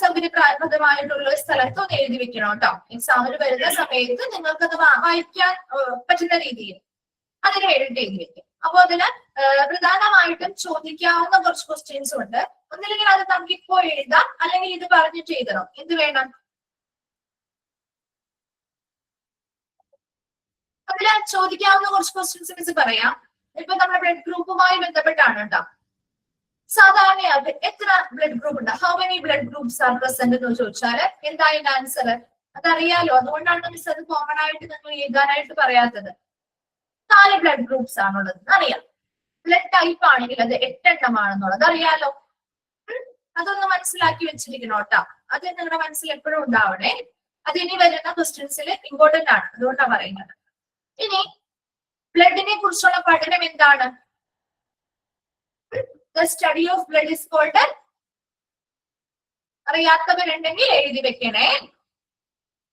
സൗകര്യപ്രദമായിട്ടുള്ള സ്ഥലത്ത് ഒന്ന് എഴുതി വെക്കണം കേട്ടോ. എക്സാമിന് വരുന്ന സമയത്ത് നിങ്ങൾക്കത് വായിക്കാൻ പറ്റുന്ന രീതിയിൽ അതിന് വേണ്ടിയിട്ട് എഴുതി വെക്കും. അപ്പൊ അതില് പ്രധാനമായിട്ടും ചോദിക്കാവുന്ന കുറച്ച് ക്വസ്റ്റ്യൻസ് ഉണ്ട്. ഒന്നില്ലെങ്കിൽ അത് നമുക്ക് ഇപ്പോ എഴുതാം, അല്ലെങ്കിൽ ഇത് പറഞ്ഞിട്ട് എഴുതണം. എന്ത് വേണം? അതില് ചോദിക്കാവുന്ന കുറച്ച് ക്വസ്റ്റ്യൻസ് മിസ് പറയാം. ഇപ്പൊ നമ്മുടെ ബ്ലഡ് ഗ്രൂപ്പുമായി ബന്ധപ്പെട്ടാണ് കേട്ടോ. സാധാരണയായിട്ട് എത്ര ബ്ലഡ് ഗ്രൂപ്പ് ഉണ്ട്? How many blood groups are present എന്ന് ചോദിച്ചാല് എന്തായാലും ആൻസർ അതറിയാലോ. അതുകൊണ്ടാണ് മിസ് അത് കോമൺ ആയിട്ട് നിങ്ങൾ എഴുതാനായിട്ട് പറയാത്തത്. 4 ബ്ലഡ് ഗ്രൂപ്പ്സ് ആണുള്ളത് അറിയാം. ബ്ലഡ് ടൈപ്പ് ആണെങ്കിൽ അത് 8 എണ്ണമാണെന്നുള്ളത് അറിയാലോ. അതൊന്ന് മനസ്സിലാക്കി വെച്ചിരിക്കണം കേട്ടോ. അത് നിങ്ങളുടെ മനസ്സിൽ എപ്പോഴും ഉണ്ടാവണേ. അത് ഇനി വരുന്ന ക്വസ്റ്റ്യൻസിൽ ഇമ്പോർട്ടന്റ് ആണ്, അതുകൊണ്ടാണ് പറയുന്നത്. ഇനി ബ്ലഡിനെ കുറിച്ചുള്ള പഠനം എന്താണ്? The study of blood is called. അറിയാത്തവരുണ്ടെങ്കിൽ എഴുതി വെക്കണേ.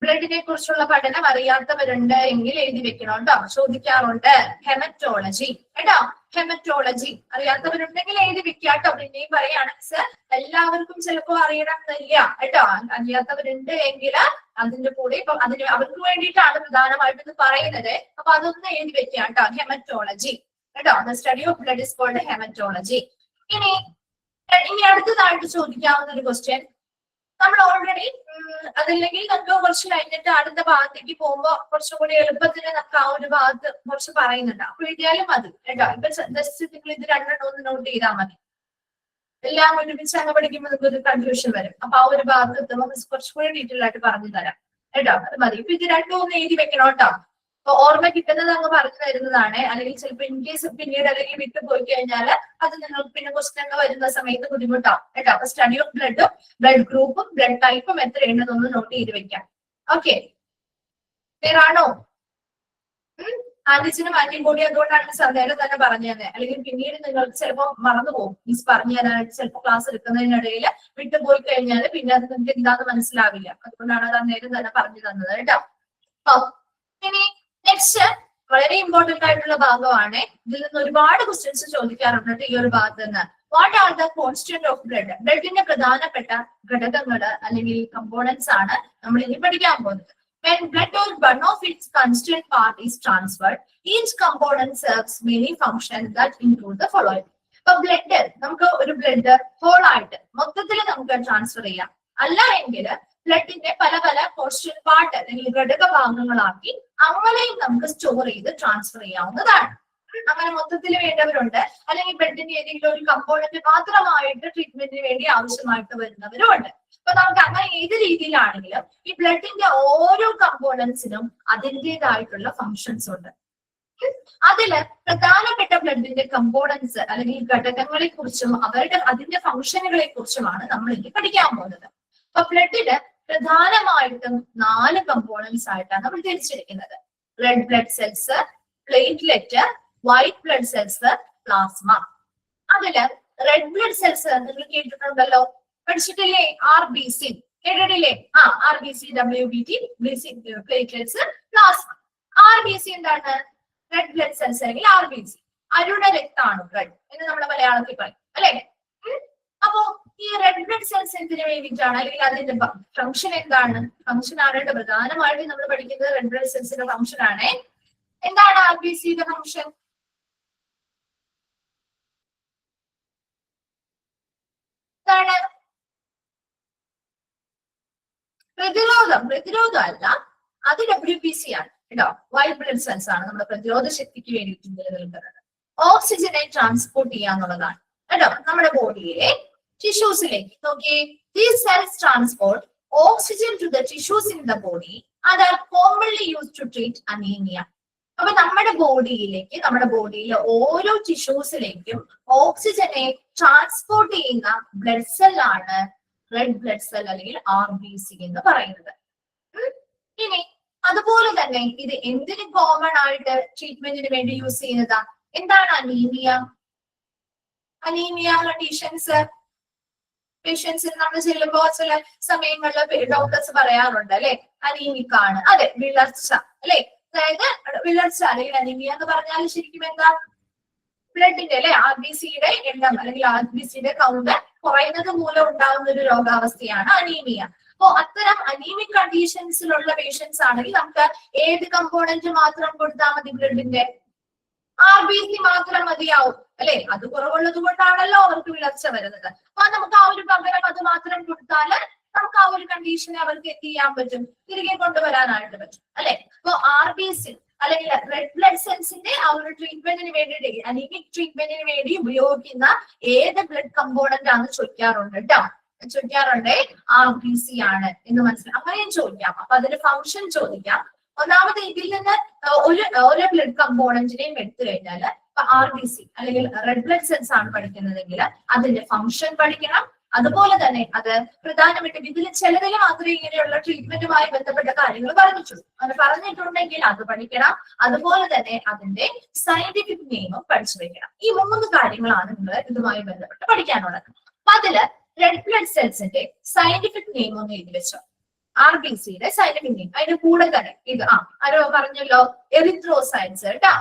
ബ്ലഡിനെ കുറിച്ചുള്ള പഠനം അറിയാത്തവരുണ്ട് എങ്കിൽ എഴുതി വെക്കണം കേട്ടോ. ചോദിക്കാറുണ്ട്. ഹെമറ്റോളജി കേട്ടോ, ഹെമറ്റോളജി അറിയാത്തവരുണ്ടെങ്കിൽ എഴുതി വെക്കുക കേട്ടോ. പിന്നെയും പറയാണ് സർ, എല്ലാവർക്കും ചിലപ്പോൾ അറിയണമെന്നില്ല കേട്ടോ. അറിയാത്തവരുണ്ട് എങ്കിൽ അതിന്റെ കൂടെ ഇപ്പൊ അവർക്ക് വേണ്ടിയിട്ടാണ് പ്രധാനമായിട്ടും ഇത് പറയുന്നത്. അപ്പൊ അതൊന്ന് എഴുതി വെക്കുക കേട്ടോ. ഹെമറ്റോളജി കേട്ടോ. The study of blood is called hematology. ഇനി അടുത്തതായിട്ട് ചോദിക്കാവുന്ന ഒരു ക്വസ്റ്റ്യൻ, നമ്മൾ ഓൾറെഡി അതല്ലെങ്കിൽ നമുക്ക് കുറച്ച് കഴിഞ്ഞിട്ട് അടുത്ത ഭാഗത്തേക്ക് പോകുമ്പോ കുറച്ചുകൂടി എളുപ്പത്തിന് നമുക്ക് ആ ഒരു ഭാഗത്ത് കുറച്ച് പറയുന്നുണ്ട്. അപ്പൊ എഴുതിയാലും മതി കേട്ടോ. ഇപ്പൊ ജസ്റ്റ് നിങ്ങൾ ഇത് രണ്ടെണ്ണം ഒന്ന് നോട്ട് ചെയ്താൽ മതി. എല്ലാം ഒരുമിച്ച് അങ്ങ് പഠിക്കുമ്പോൾ നമുക്ക് ഒരു കൺഫ്യൂഷൻ വരും. അപ്പൊ ആ ഒരു ഭാഗത്ത് എത്തുമ്പോൾ കുറച്ചുകൂടി ഡീറ്റെയിൽ ആയിട്ട് പറഞ്ഞു തരാം കേട്ടോ. അത് മതി. ഇപ്പൊ ഇത് രണ്ടും ഒന്ന് എഴുതി വെക്കണം കേട്ടോ. അപ്പൊ ഓർമ്മ കിട്ടുന്നത് അങ്ങ് പറഞ്ഞു തരുന്നതാണ്. അല്ലെങ്കിൽ ചിലപ്പോൾ ഇൻ കേസ് പിന്നീട് അല്ലെങ്കിൽ വിട്ടു പോയി കഴിഞ്ഞാൽ അത് നിങ്ങൾക്ക് പിന്നെ ക്വസ്റ്റ്യൻ ഒക്കെ വരുന്ന സമയത്ത് ബുദ്ധിമുട്ടാവും കേട്ടോ. അപ്പൊ സ്റ്റഡി ഓഫ് ബ്ലഡും ബ്ലഡ് ഗ്രൂപ്പും ബ്ലഡ് ടൈപ്പും എത്രയുണ്ടെന്നൊന്ന് നോട്ട് ചെയ്ത് വെക്കാം. ഓക്കെ, ക്ലിയർ ആണോ? ആന്റിജനും ആന്റിബോഡി അതുകൊണ്ടാണ് മിസ് നേരം തന്നെ പറഞ്ഞു തന്നെ. അല്ലെങ്കിൽ പിന്നീട് നിങ്ങൾക്ക് ചിലപ്പോൾ മറന്നു പോകും. മിസ് പറഞ്ഞു തരാനായിട്ട് ചിലപ്പോൾ ക്ലാസ് എടുക്കുന്നതിനിടയിൽ വിട്ടുപോയി കഴിഞ്ഞാൽ പിന്നെ അത് നിങ്ങൾക്ക് എന്താന്ന് മനസ്സിലാവില്ല. അതുകൊണ്ടാണ് അത് അന്നേരം തന്നെ പറഞ്ഞു തന്നത് കേട്ടോ. ഇനി നെക്സ്റ്റ് വളരെ ഇമ്പോർട്ടന്റ് ആയിട്ടുള്ള ഭാഗമാണ്. ഇതിൽ നിന്ന് ഒരുപാട് ക്വസ്റ്റ്യൻസ് ചോദിക്കാറുണ്ട് ഈ ഒരു ഭാഗത്ത് നിന്ന്. What are the constant of blood? ബ്ലഡിന്റെ പ്രധാനപ്പെട്ട ഘടകങ്ങള് അല്ലെങ്കിൽ കമ്പോണൻസ് ആണ് നമ്മൾ ഇനി പഠിക്കാൻ പോകുന്നത്. When blood or one of its constant part is transferred, each component serves many functions that include the following. ഇപ്പൊ ബ്ലഡ് നമുക്ക് ഒരു ബ്ലഡ് ഹോൾ ആയിട്ട് മൊത്തത്തിൽ നമുക്ക് ട്രാൻസ്ഫർ ചെയ്യാം. അല്ല എങ്കിൽ ബ്ലഡിന്റെ പല പല കോൺസ്റ്റന്റ് പാർട്ട് അല്ലെങ്കിൽ ഘടക ഭാഗങ്ങളാക്കി അങ്ങനെയും നമുക്ക് സ്റ്റോർ ചെയ്ത് ട്രാൻസ്ഫർ ചെയ്യാവുന്നതാണ്. അങ്ങനെ മൊത്തത്തിൽ വേണ്ടവരുണ്ട്. അല്ലെങ്കിൽ ബ്ലഡിന്റെ ഏതെങ്കിലും ഒരു കമ്പോണന്റ് മാത്രമായിട്ട് ട്രീറ്റ്മെന്റിന് വേണ്ടി ആവശ്യമായിട്ട് വരുന്നവരും ഉണ്ട്. അപ്പൊ നമുക്ക് അങ്ങനെ ഏത് രീതിയിലാണെങ്കിലും ഈ ബ്ലഡിന്റെ ഓരോ കമ്പോണൻസിനും അതിൻ്റെതായിട്ടുള്ള ഫങ്ഷൻസ് ഉണ്ട്. അതില് പ്രധാനപ്പെട്ട ബ്ലഡിന്റെ കമ്പോണൻസ് അല്ലെങ്കിൽ ഘടകങ്ങളെ കുറിച്ചും അതിന്റെ ഫങ്ഷനുകളെ കുറിച്ചുമാണ് നമ്മൾ ഇനി പഠിക്കാൻ പോകുന്നത്. അപ്പൊ ബ്ലഡില് പ്രധാനമായിട്ടും 4 കമ്പോണൻസ് ആയിട്ടാണ് നമ്മൾ തിരിച്ചിരിക്കുന്നത്. Red blood cells, platelet, white blood cells, plasma. അതില് റെഡ് ബ്ലഡ് സെൽസ് നിങ്ങൾ കേട്ടിട്ടുണ്ടല്ലോ, പഠിച്ചിട്ടില്ലേ? RBC കേട്ടിട്ടില്ലേ? RBC, WBT, platelets, plasma. RBC എന്താണ്? റെഡ് ബ്ലഡ് സെൽസ് അല്ലെങ്കിൽ RBC അരുടെ രക്തമാണ് ബ്ലഡ് എന്ന് നമ്മുടെ മലയാളത്തിൽ പറയും അല്ലെ. അപ്പോ ഈ റെഡ് ബ്ലഡ് സെൽസ് എന്തിനു വേണ്ടിയിട്ടാണ് അല്ലെങ്കിൽ അതിന്റെ ഫംഗ്ഷൻ എന്താണ്? ഫംഗ്ഷൻ ആണ് പ്രധാനമായിട്ടും നമ്മൾ പഠിക്കുന്നത് റെഡ് ബ്ലഡ് സെൽസിന്റെ ഫംഗ്ഷൻ ആണ്. എന്താണ് RBCയുടെ ഫംഗ്ഷൻ? എന്താണ്? പ്രതിരോധം അല്ല, അത് WBC ആണ് കേട്ടോ. വൈറ്റ് ബ്ലഡ് സെൽസ് ആണ് നമ്മുടെ പ്രതിരോധ ശക്തിക്ക് വേണ്ടിയിട്ട് നിലനിൽക്കുന്നത്. ഓക്സിജനെ ട്രാൻസ്പോർട്ട് ചെയ്യാന്നുള്ളതാണ് കേട്ടോ നമ്മുടെ ബോഡിയിലെ ടിഷ്യൂസിലേക്ക്. നോക്കിയേ, these cells transport oxygen to the tissues in the body and are commonly used to treat anemia. അപ്പൊ നമ്മുടെ ബോഡിയിലെ ഓരോ ടിഷ്യൂസിലേക്കും ഓക്സിജനെ ട്രാൻസ്പോർട്ട് ചെയ്യുന്ന ബ്ലഡ് സെല്ലാണ് റെഡ് ബ്ലഡ് സെൽ അല്ലെങ്കിൽ RBC എന്ന് പറയുന്നത്. ഇനി അതുപോലെ തന്നെ ഇത് എന്തിന് കോമൺ ആയിട്ട് ട്രീറ്റ്മെന്റിന് വേണ്ടി യൂസ് ചെയ്യുന്നതാ? എന്താണ് അനീമിയ? അനീമിയ കണ്ടീഷൻസ് പേഷ്യൻസിന് നമ്മൾ ചെല്ലുമ്പോൾ ചില സമയങ്ങളിൽ ഡോക്ടേഴ്സ് പറയാറുണ്ട് അല്ലെ, അനീമിക് ആണ്. അതെ, വിളർച്ച അല്ലെ, അതായത് വിളർച്ച അല്ലെങ്കിൽ അനീമിയ എന്ന് പറഞ്ഞാൽ ശരിക്കും എന്താ, ബ്ലഡിന്റെ അല്ലെ RBCയുടെ എണ്ണം അല്ലെങ്കിൽ RBCയുടെ കൗണ്ട് കുറയുന്നത് മൂലം ഉണ്ടാകുന്ന ഒരു രോഗാവസ്ഥയാണ് അനീമിയ. അപ്പോ അത്തരം അനീമിക് കണ്ടീഷൻസിലുള്ള പേഷ്യൻസ് ആണെങ്കിൽ നമുക്ക് ഏത് കമ്പോണന്റ് മാത്രം കൊടുത്താൽ മതി? ബ്ലഡിന്റെ RBC മാത്രം മതിയാവും അല്ലെ. അത് കുറവുള്ളത് കൊണ്ടാണല്ലോ അവർക്ക് വിളർച്ച വരുന്നത്. അപ്പൊ നമുക്ക് ആ ഒരു പകരം അത് മാത്രം കൊടുത്താല് നമുക്ക് ആ ഒരു കണ്ടീഷനെ അവർക്ക് എന്ത് ചെയ്യാൻ പറ്റും? തിരികെ കൊണ്ടുവരാനായിട്ട് പറ്റും അല്ലെ. അപ്പൊ RBC അല്ലെങ്കിൽ റെഡ് ബ്ലഡ് സെൽസിന്റെ ആ ഒരു ട്രീറ്റ്മെന്റിന് വേണ്ടിയിട്ട്, അനീമിക് ട്രീറ്റ്മെന്റിന് വേണ്ടി ഉപയോഗിക്കുന്ന ഏത് ബ്ലഡ് കമ്പോണന്റ് ആണെന്ന് ചോദിക്കാറുണ്ട് കേട്ടോ. ചോദിക്കാറുണ്ട് RBC ആണ് എന്ന് മനസ്സിലാക്കാം. അങ്ങനെയും ചോദിക്കാം. അപ്പൊ അതിന്റെ ഫംഗ്ഷൻ ചോദിക്കാം. ഒന്നാമത് ഇതിൽ നിന്ന് ഒരു ബ്ലഡ് കമ്പോണന്റിനെയും എടുത്തു കഴിഞ്ഞാൽ RBC അല്ലെങ്കിൽ റെഡ് ബ്ലഡ് സെൽസ് ആണ് പഠിക്കുന്നതെങ്കിൽ അതിന്റെ ഫംഗ്ഷൻ പഠിക്കണം. അതുപോലെ തന്നെ അത് പ്രധാനമായിട്ടും ഇതിൽ ചിലതിൽ മാത്രമേ ഇങ്ങനെയുള്ള ട്രീറ്റ്മെന്റുമായി ബന്ധപ്പെട്ട കാര്യങ്ങൾ പറഞ്ഞിട്ടുള്ളൂ. അത് പറഞ്ഞിട്ടുണ്ടെങ്കിൽ അത് പഠിക്കണം. അതുപോലെ തന്നെ അതിന്റെ സയന്റിഫിക് നെയിമും പഠിച്ചു വെക്കണം. ഈ 3 കാര്യങ്ങളാണ് നിങ്ങൾ ഇതുമായി ബന്ധപ്പെട്ട് പഠിക്കാനുള്ളത്. അപ്പൊ അതില് റെഡ് ബ്ലഡ് സെൽസിന്റെ സയന്റിഫിക് നെയിം ഒന്ന് എഴുതി വെച്ചോ. RBCയുടെ സയന്റിഫിക് നെയിം അതിന്റെ കൂടെ തന്നെ ഇത് ആരോ പറഞ്ഞല്ലോ, എറിത്രോസൈറ്റ്സ് കേട്ടോ.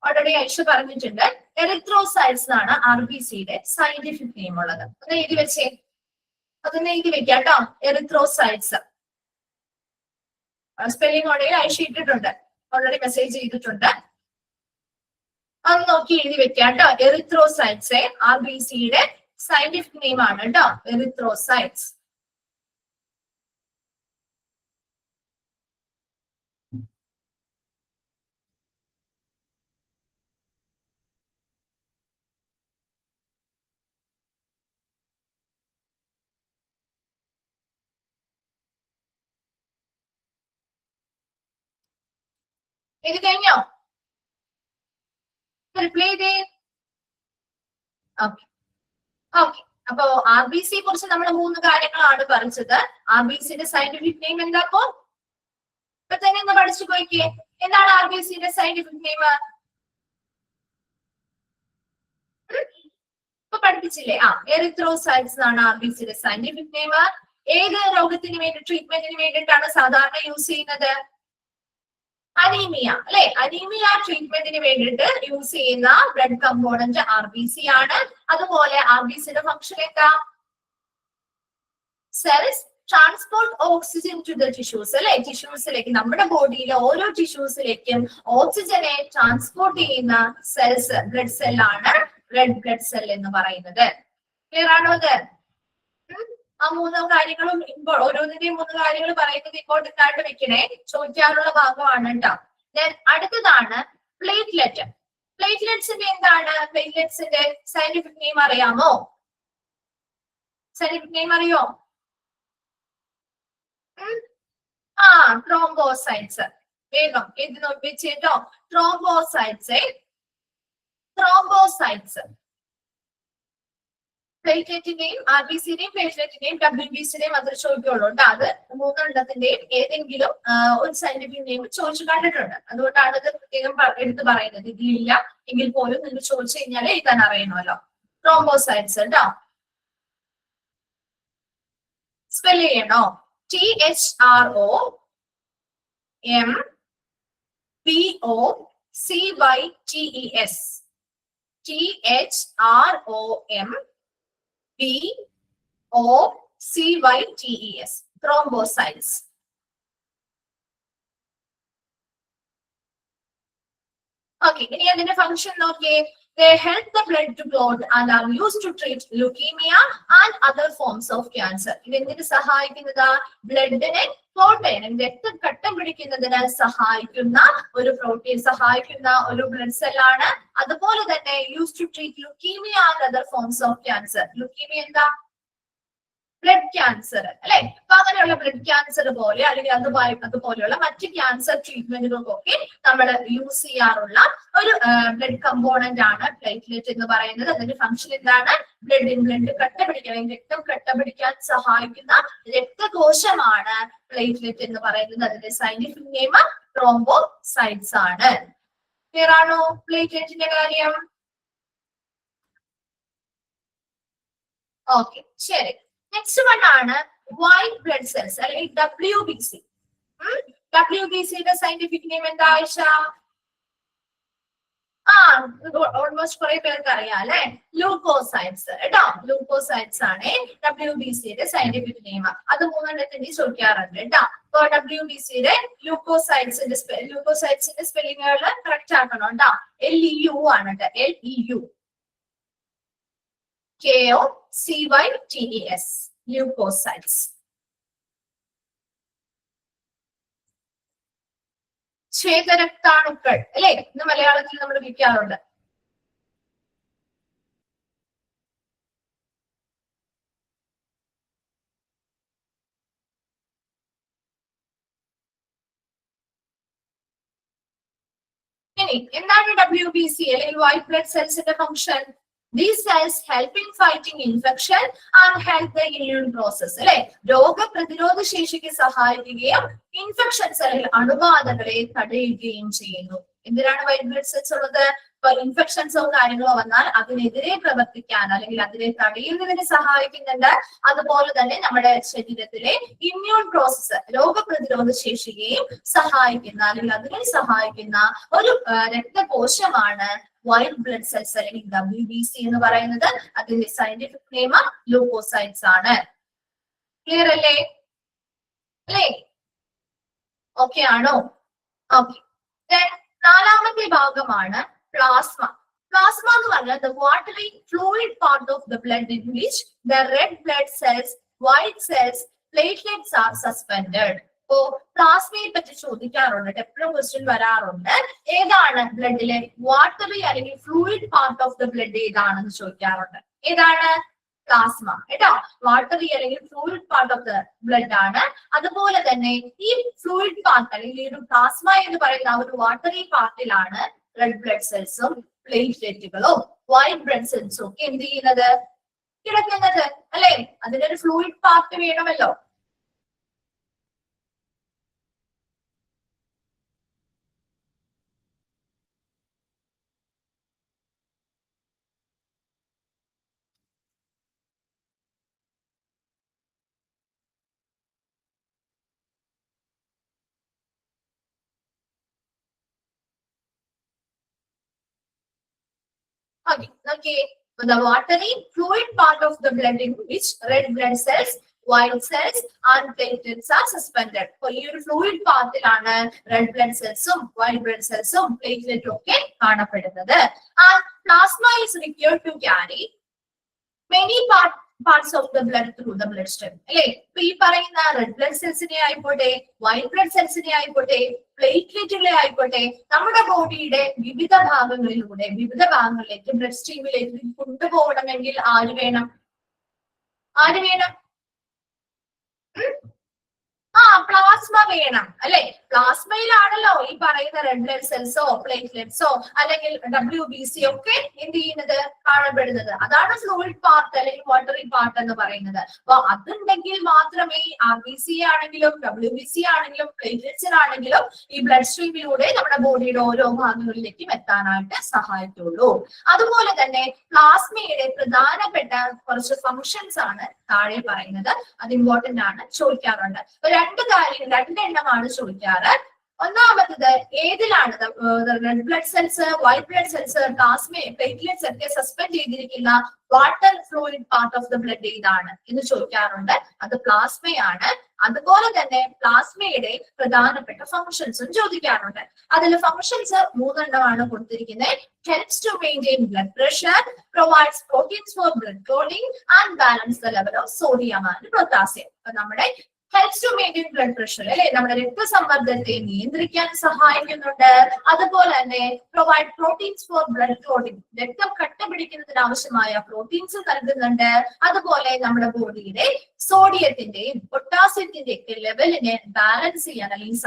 ഓൾറെഡി ഐഷ പറഞ്ഞിട്ടുണ്ട്. എറിത്രോസൈറ്റ്സ് ആണ് RBCയുടെ സയന്റിഫിക് നെയിം ഉള്ളത്. ഒന്ന് എഴുതി വെച്ചേ, അതൊന്ന് എഴുതി വെക്കാം കേട്ടോ. എറിത്രോസൈറ്റ്സ് സ്പെല്ലിംഗ് ഓൾറെഡി ഐഷ ഇട്ടിട്ടുണ്ട്, ഓൾറെഡി മെസ്സേജ് ചെയ്തിട്ടുണ്ട്. അത് നോക്കി എഴുതി വെക്കാം കേട്ടോ. എറിത്രോസൈറ്റ്സ് RBCയുടെ സയന്റിഫിക് നെയിം ആണ് കേട്ടോ, എറിത്രോസൈറ്റ്സ്. ഇത് കഴിഞ്ഞോ? റിപ്ലൈ ചെയ്തേ. Okay okay. അപ്പൊ RBC കുറിച്ച് നമ്മൾ 3 കാര്യങ്ങളാണ് പഠിച്ചത്. RBCയുടെ സയന്റിഫിക് നെയിം എന്താ? ഇപ്പൊ തന്നെ ഒന്ന് പഠിച്ചു പോയിക്കേ. എന്താണ് RBCയുടെ സയന്റിഫിക് നെയിം? ഇപ്പൊ പഠിപ്പിച്ചില്ലേ? എറിത്രോസൈറ്റ്സ് ആണ് RBCയുടെ സയന്റിഫിക് നെയിം. ഏത് രോഗത്തിന് വേണ്ടി, ട്രീറ്റ്മെന്റിന് വേണ്ടിയിട്ടാണ് സാധാരണ യൂസ് ചെയ്യുന്നത്? അനീമിയ അല്ലെ. അനീമിയ ട്രീറ്റ്മെന്റിന് വേണ്ടിയിട്ട് യൂസ് ചെയ്യുന്ന ബ്ലഡ് കമ്പോണന്റ് RBC ആണ്. അതുപോലെ RBCയുടെ ഫംഗ്ഷൻ എന്താ? Cells transport oxygen to the tissues അല്ലെ. ടിഷ്യൂസിലേക്ക്, നമ്മുടെ ബോഡിയിലെ ഓരോ ടിഷ്യൂസിലേക്കും ഓക്സിജനെ ട്രാൻസ്പോർട്ട് ചെയ്യുന്ന സെൽസ്, ബ്ലഡ് സെല്ലാണ് റെഡ് ബ്ലഡ് സെൽ എന്ന് പറയുന്നത്. ക്ലിയർ ആണോ അത്? ആ 3 കാര്യങ്ങളും ഓരോന്നിന്റെയും 3 കാര്യങ്ങൾ പറയുന്നത് ഇമ്പോർട്ടന്റ് ആയിട്ട് വെക്കണേ, ചോദിക്കാനുള്ള ഭാഗമാണ് കേട്ടോ. അടുത്തതാണ് പ്ലേറ്റ്ലെറ്റ്. പ്ലേറ്റ്ലെറ്റ്സിന്റെ എന്താണ്? പ്ലേറ്റ്ലെറ്റ്സിന്റെ സയന്റിഫിക് നെയിം അറിയാമോ? സയന്റിഫിക് നെയിം അറിയോ? ത്രോംബോസൈറ്റ്സ്. വേഗം ഇത് നോക്കിച്ചേട്ടോ. ത്രോംബോസൈറ്റ്സ്. ത്രോംബോസൈറ്റ്സ് പ്ലേറ്റ്ലെറ്റിന്റെയും RBCയുടെയും പ്ലേറ്റ്ലെറ്റിന്റെയും WBCയുടെയും അത് ചോദിക്കുള്ളൂ കേട്ടോ. അത് 3 ഏതെങ്കിലും ഒരു സയന്റിഫിക് നെയിം ചോദിച്ചു കണ്ടിട്ടുണ്ട്. അതുകൊണ്ടാണ് ഇത് പ്രത്യേകം എടുത്ത് പറയുന്നത്. ഇതിലില്ല എങ്കിൽ പോലും നിങ്ങൾ ചോദിച്ചു കഴിഞ്ഞാൽ എഴുതാൻ അറിയണമല്ലോ. ത്രോംബോസൈറ്റ്സ് കേട്ടോ. സ്പെല് ചെയ്യണോ? THROMBOCYTES. THROMBOCYTES. Thrombocytes. Okay, ഇനി അതിന്റെ ഫംഗ്ഷൻ നോക്കിയേ. They help the blood to clot and are used to treat leukemia and other forms of cancer. ഇത് എന്തിനു സഹായിക്കുന്നതാ? ബ്ലഡിനെ ക്ലോട്ട് ചെയ്യാൻ, രക്തം കട്ടം പിടിക്കുന്നതിന് സഹായിക്കുന്ന ഒരു പ്രോട്ടീൻ, സഹായിക്കുന്ന ഒരു ബ്ലഡ് സെല്ലാണ്. അതുപോലെ തന്നെ use to treat leukaemia and other forms of cancer. Leukaemia എന്താ? ബ്ലഡ് ക്യാൻസർ അല്ലെ. അപ്പൊ അങ്ങനെയുള്ള ബ്ലഡ് ക്യാൻസർ പോലെ അല്ലെങ്കിൽ അതുപോലെയുള്ള മറ്റ് ക്യാൻസർ ട്രീറ്റ്മെന്റുകൾക്കൊക്കെ നമ്മൾ യൂസ് ചെയ്യാറുള്ള ഒരു ബ്ലഡ് കമ്പോണന്റ് ആണ് പ്ലേറ്റ്ലെറ്റ് എന്ന് പറയുന്നത്. അതിന്റെ ഫംഗ്ഷൻ എന്താണ്? ബ്ലഡ് കട്ട പിടിക്കാൻ, രക്തം കട്ട പിടിക്കാൻ സഹായിക്കുന്ന രക്തകോശമാണ് പ്ലേറ്റ്ലെറ്റ് എന്ന് പറയുന്നത്. അതിന്റെ സയന്റിഫിക് നെയിം ത്രോംബോസൈറ്റ്സ് ആണ്. ക്ലിയർ ആണോ പ്ലേറ്റ്ലെറ്റിന്റെ കാര്യം? ഓക്കെ, ശരി. നെക്സ്റ്റ് വൺ ആണ് വൈറ്റ് ബ്ലഡ് സെൽസ് അല്ലെങ്കിൽ WBC. WBCയുടെ സയന്റിഫിക് നെയിം എന്താ ആയിഷ? ഓൾമോസ്റ്റ് കുറെ പേർക്ക് അറിയാം അല്ലെ, ലൂക്കോസൈറ്റ്സ് കേട്ടോ. ലൂക്കോസൈറ്റ്സ് ആണ് WBCയുടെ സയന്റിഫിക് നെയിം. അത് മൂന്നെണ്ണത്തിന്റെ ചോദിക്കാറുണ്ട് കേട്ടോ. അപ്പൊ WBCയുടെ ലൂക്കോസൈറ്റ്സിന്റെ സ്പെല്ലിങ്ങുകൾ കറക്റ്റ് ആക്കണം കേട്ടോ. LEU ആണ് കേട്ടോ. LEU KOCYTES leukocytes. ശ്വേതരക്താണുക്കൾ അല്ലെ, ഇന്ന് മലയാളത്തിൽ നമ്മൾ വിളിക്കാറുണ്ട്. ഇനി എന്താണ് WBC അല്ലെങ്കിൽ വൈറ്റ് ബ്ലഡ് സെൽസിന്റെ function? These cells help in fighting infection and help the immune process. അല്ലെ, രോഗപ്രതിരോധ ശേഷിക്ക് സഹായിക്കുകയും ഇൻഫെക്ഷൻസ് അല്ലെങ്കിൽ അണുബാധകളെ തടയുകയും ചെയ്യുന്നു. എന്തിനാണ് വൈറ്റ് ബ്ലഡ് സെൽസ് ഉള്ളത്? ഇപ്പൊ ഇൻഫെക്ഷൻസോ കാര്യങ്ങളോ വന്നാൽ അതിനെതിരെ പ്രവർത്തിക്കാൻ അല്ലെങ്കിൽ അതിനെ തടയുന്നതിന് സഹായിക്കുന്നുണ്ട്. അതുപോലെ തന്നെ നമ്മുടെ ശരീരത്തിലെ ഇമ്മ്യൂൺ പ്രോസസ്സ്, രോഗപ്രതിരോധ ശേഷിയെയും സഹായിക്കുന്ന അല്ലെങ്കിൽ അതിനെ സഹായിക്കുന്ന ഒരു രക്തകോശമാണ് വൈറ്റ് ബ്ലഡ് സെൽസ് അല്ലെങ്കിൽ WBC എന്ന് പറയുന്നത്. അതിന്റെ സയന്റിഫിക് നെയിം ലൂക്കോസൈറ്റ്സ് ആണ്. ക്ലിയർ അല്ലേ? അല്ലേ? ഓക്കെ ആണോ? ഓക്കെ. നാലാമത്തെ ഭാഗമാണ് പ്ലാസ്മ. പ്ലാസ്മ എന്ന് പറഞ്ഞാൽ the watery fluid part of the blood in which the red blood cells, white cells, platelets are suspended. അപ്പോ പ്ലാസ്മയെ പറ്റി ചോദിക്കാറുണ്ട്, എപ്പോഴും ക്വസ്റ്റ്യൻ വരാറുണ്ട്. ഏതാണ് ബ്ലഡിലെ വാട്ടറി അല്ലെങ്കിൽ fluid part of the blood ഏതാണെന്ന് ചോദിക്കാറുണ്ട്. ഏതാണ്? പ്ലാസ്മ കേട്ടോ. വാട്ടറി അല്ലെങ്കിൽ fluid part of the blood ആണ്. അതുപോലെ തന്നെ ഈ ഫ്ലൂയിഡ് പാർട്ട് അല്ലെങ്കിൽ ഒരു പ്ലാസ്മ എന്ന് പറയുന്ന ഒരു വാട്ടറി പാർട്ടിലാണ് റെഡ് ബ്ലഡ് സെൽസും പ്ലേറ്റ്ലെറ്റുകളും വൈറ്റ് ബ്ലഡ് സെൽസും ഒക്കെ എന്ത് ചെയ്യുന്നത്? കിടക്കുന്നത് അല്ലെ. അതിനൊരു ഫ്ലൂയിഡ് പാർട്ട് വേണമല്ലോ. Okay. The watery fluid part of the blood in which red blood cells, white cells and platelets are suspended. So, ഈ ഒരു fluid പാർട്ടിലാണ് red blood cellsഉം white blood cellsഉം plateletഉം ഒക്കെ കാണപ്പെടുന്നത്. And plasma is required to carry many parts of the blood through the bloodstream. അല്ലെ, ഇപ്പൊ ഈ പറയുന്ന red blood സെൽസിനെ ആയിക്കോട്ടെ, white blood സെൽസിനെ ആയിക്കോട്ടെ, പ്ലേറ്റ്ലെറ്റുകളെ ആയിക്കോട്ടെ, നമ്മുടെ ബോഡിയുടെ വിവിധ ഭാഗങ്ങളിലേക്ക് ബ്ലഡ് സ്ട്രീമിലേക്ക് കൊണ്ടുപോകണമെങ്കിൽ ആര് വേണം? പ്ലാസ്മ വേണം അല്ലെ. പ്ലാസ്മയിലാണല്ലോ ഈ പറയുന്ന റെഡ് ബ്ലഡ് സെൽസോ പ്ലേറ്റ്ലെറ്റ്സോ അല്ലെങ്കിൽ WBC ഒക്കെ എന്ത് ചെയ്യുന്നത്? കാണപ്പെടുന്നത്. അതാണ് ഫ്ലൂയിഡ് പാർട്ട് അല്ലെങ്കിൽ വാട്ടറി പാർട്ട് എന്ന് പറയുന്നത്. അപ്പൊ അതുണ്ടെങ്കിൽ മാത്രമേ RBC ആണെങ്കിലും WBC ആണെങ്കിലും പ്ലേറ്റ്ലെറ്റ്സിലാണെങ്കിലും ഈ ബ്ലഡ് സ്ട്രീമിലൂടെ നമ്മുടെ ബോഡിയുടെ ഓരോ ഭാഗങ്ങളിലേക്കും എത്താനായിട്ട് സഹായിക്കുള്ളൂ. അതുപോലെ തന്നെ പ്ലാസ്മയുടെ പ്രധാനപ്പെട്ട കുറച്ച് ഫങ്ഷൻസ് ആണ് താഴെ പറയുന്നത്. അത് ഇമ്പോർട്ടന്റ് ആണ്, ചോദിക്കാറുണ്ട്. രണ്ടെണ്ണമാണ് ചോദിക്കാറ്. ഒന്നാമത്തത് ഏതിലാണ് red blood cells, white blood cells, plasma, platelets ഒക്കെ സസ്പെൻഡ് ചെയ്തിരിക്കുന്ന water fluid part of the blood ഏതാണ് എന്ന് ചോദിക്കാറുണ്ട്. അത് പ്ലാസ്മയാണ്. അതുപോലെ തന്നെ പ്ലാസ്മയുടെ പ്രധാനപ്പെട്ട ഫങ്ഷൻസും ചോദിക്കാറുണ്ട്. അതിൽ ഫങ്ഷൻസ് 3 എണ്ണമാണ് കൊടുത്തിരിക്കുന്നത്. Helps to maintain blood pressure, provides proteins for blood clotting and balance the level of sodium and potassium. അപ്പൊ നമ്മുടെ helps to maintain blood pressure അല്ലെ, നമ്മുടെ രക്തസമ്മർദ്ദത്തെ നിയന്ത്രിക്കാൻ സഹായിക്കുന്നുണ്ട്. അതുപോലെ തന്നെ provide proteins for blood clotting, രക്തം കട്ട പിടിക്കുന്നതിന് ആവശ്യമായ പ്രോട്ടീൻസ് നൽകുന്നുണ്ട്. അതുപോലെ നമ്മുടെ ബോഡിയിലെ സോഡിയത്തിന്റെയും പൊട്ടാസ്യത്തിന്റെയും ഒക്കെ ലെവലിനെ ബാലൻസ് ചെയ്യാൻ അല്ലെങ്കിൽ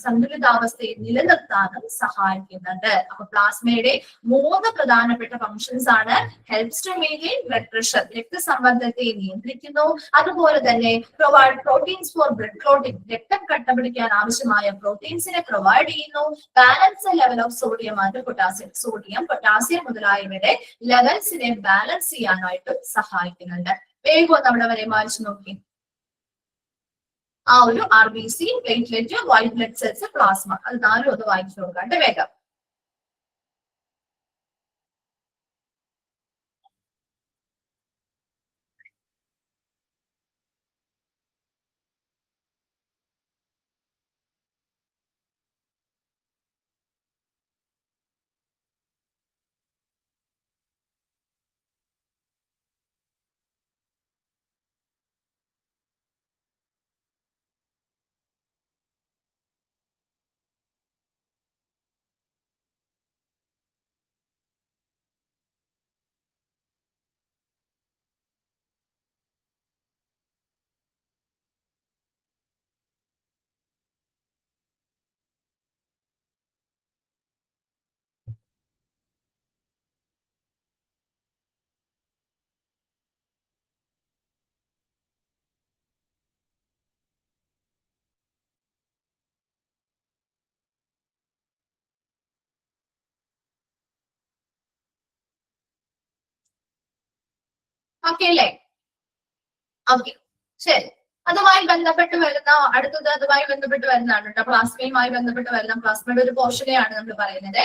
സന്തുലിതാവസ്ഥയെ നിലനിർത്താനും സഹായിക്കുന്നുണ്ട്. അപ്പൊ പ്ലാസ്മയുടെ 3 പ്രധാനപ്പെട്ട ഫങ്ഷൻസ് ആണ്. Helps to maintain blood pressure, രക്തസമ്മർദ്ദത്തെ നിയന്ത്രിക്കുന്നു. അതുപോലെ തന്നെ provide proteins for blood clotting, രക്തം കട്ട പിടിക്കാൻ ആവശ്യമായ പ്രോട്ടീൻസിനെ പ്രൊവൈഡ് ചെയ്യുന്നു. Balance level of sodium and potassium, sodium potassium മുതലായവയുടെ ലെവൽസിനെ ബാലൻസ് ചെയ്യാനായിട്ട് സഹായിക്കുന്നുണ്ട്. വേഗം ഒന്ന് അവിടെ വരെ വായിച്ചു നോക്കി. ആ ഒരു RBC, platelet, white blood cells, plasma, അത് 4 ഒന്ന് വായിച്ചു നോക്കാണ്ട് വേഗം. ഓക്കെ അല്ലേ? ഓക്കെ, ശരി. അതുമായി ബന്ധപ്പെട്ട് വരുന്ന അടുത്തത് അതുമായി ബന്ധപ്പെട്ട് വരുന്നതാണ് കേട്ടോ. പ്ലാസ്മയുമായി ബന്ധപ്പെട്ട് വരുന്ന പ്ലാസ്മയുടെ ഒരു പോർഷനെയാണ് നമ്മൾ പറയുന്നത്.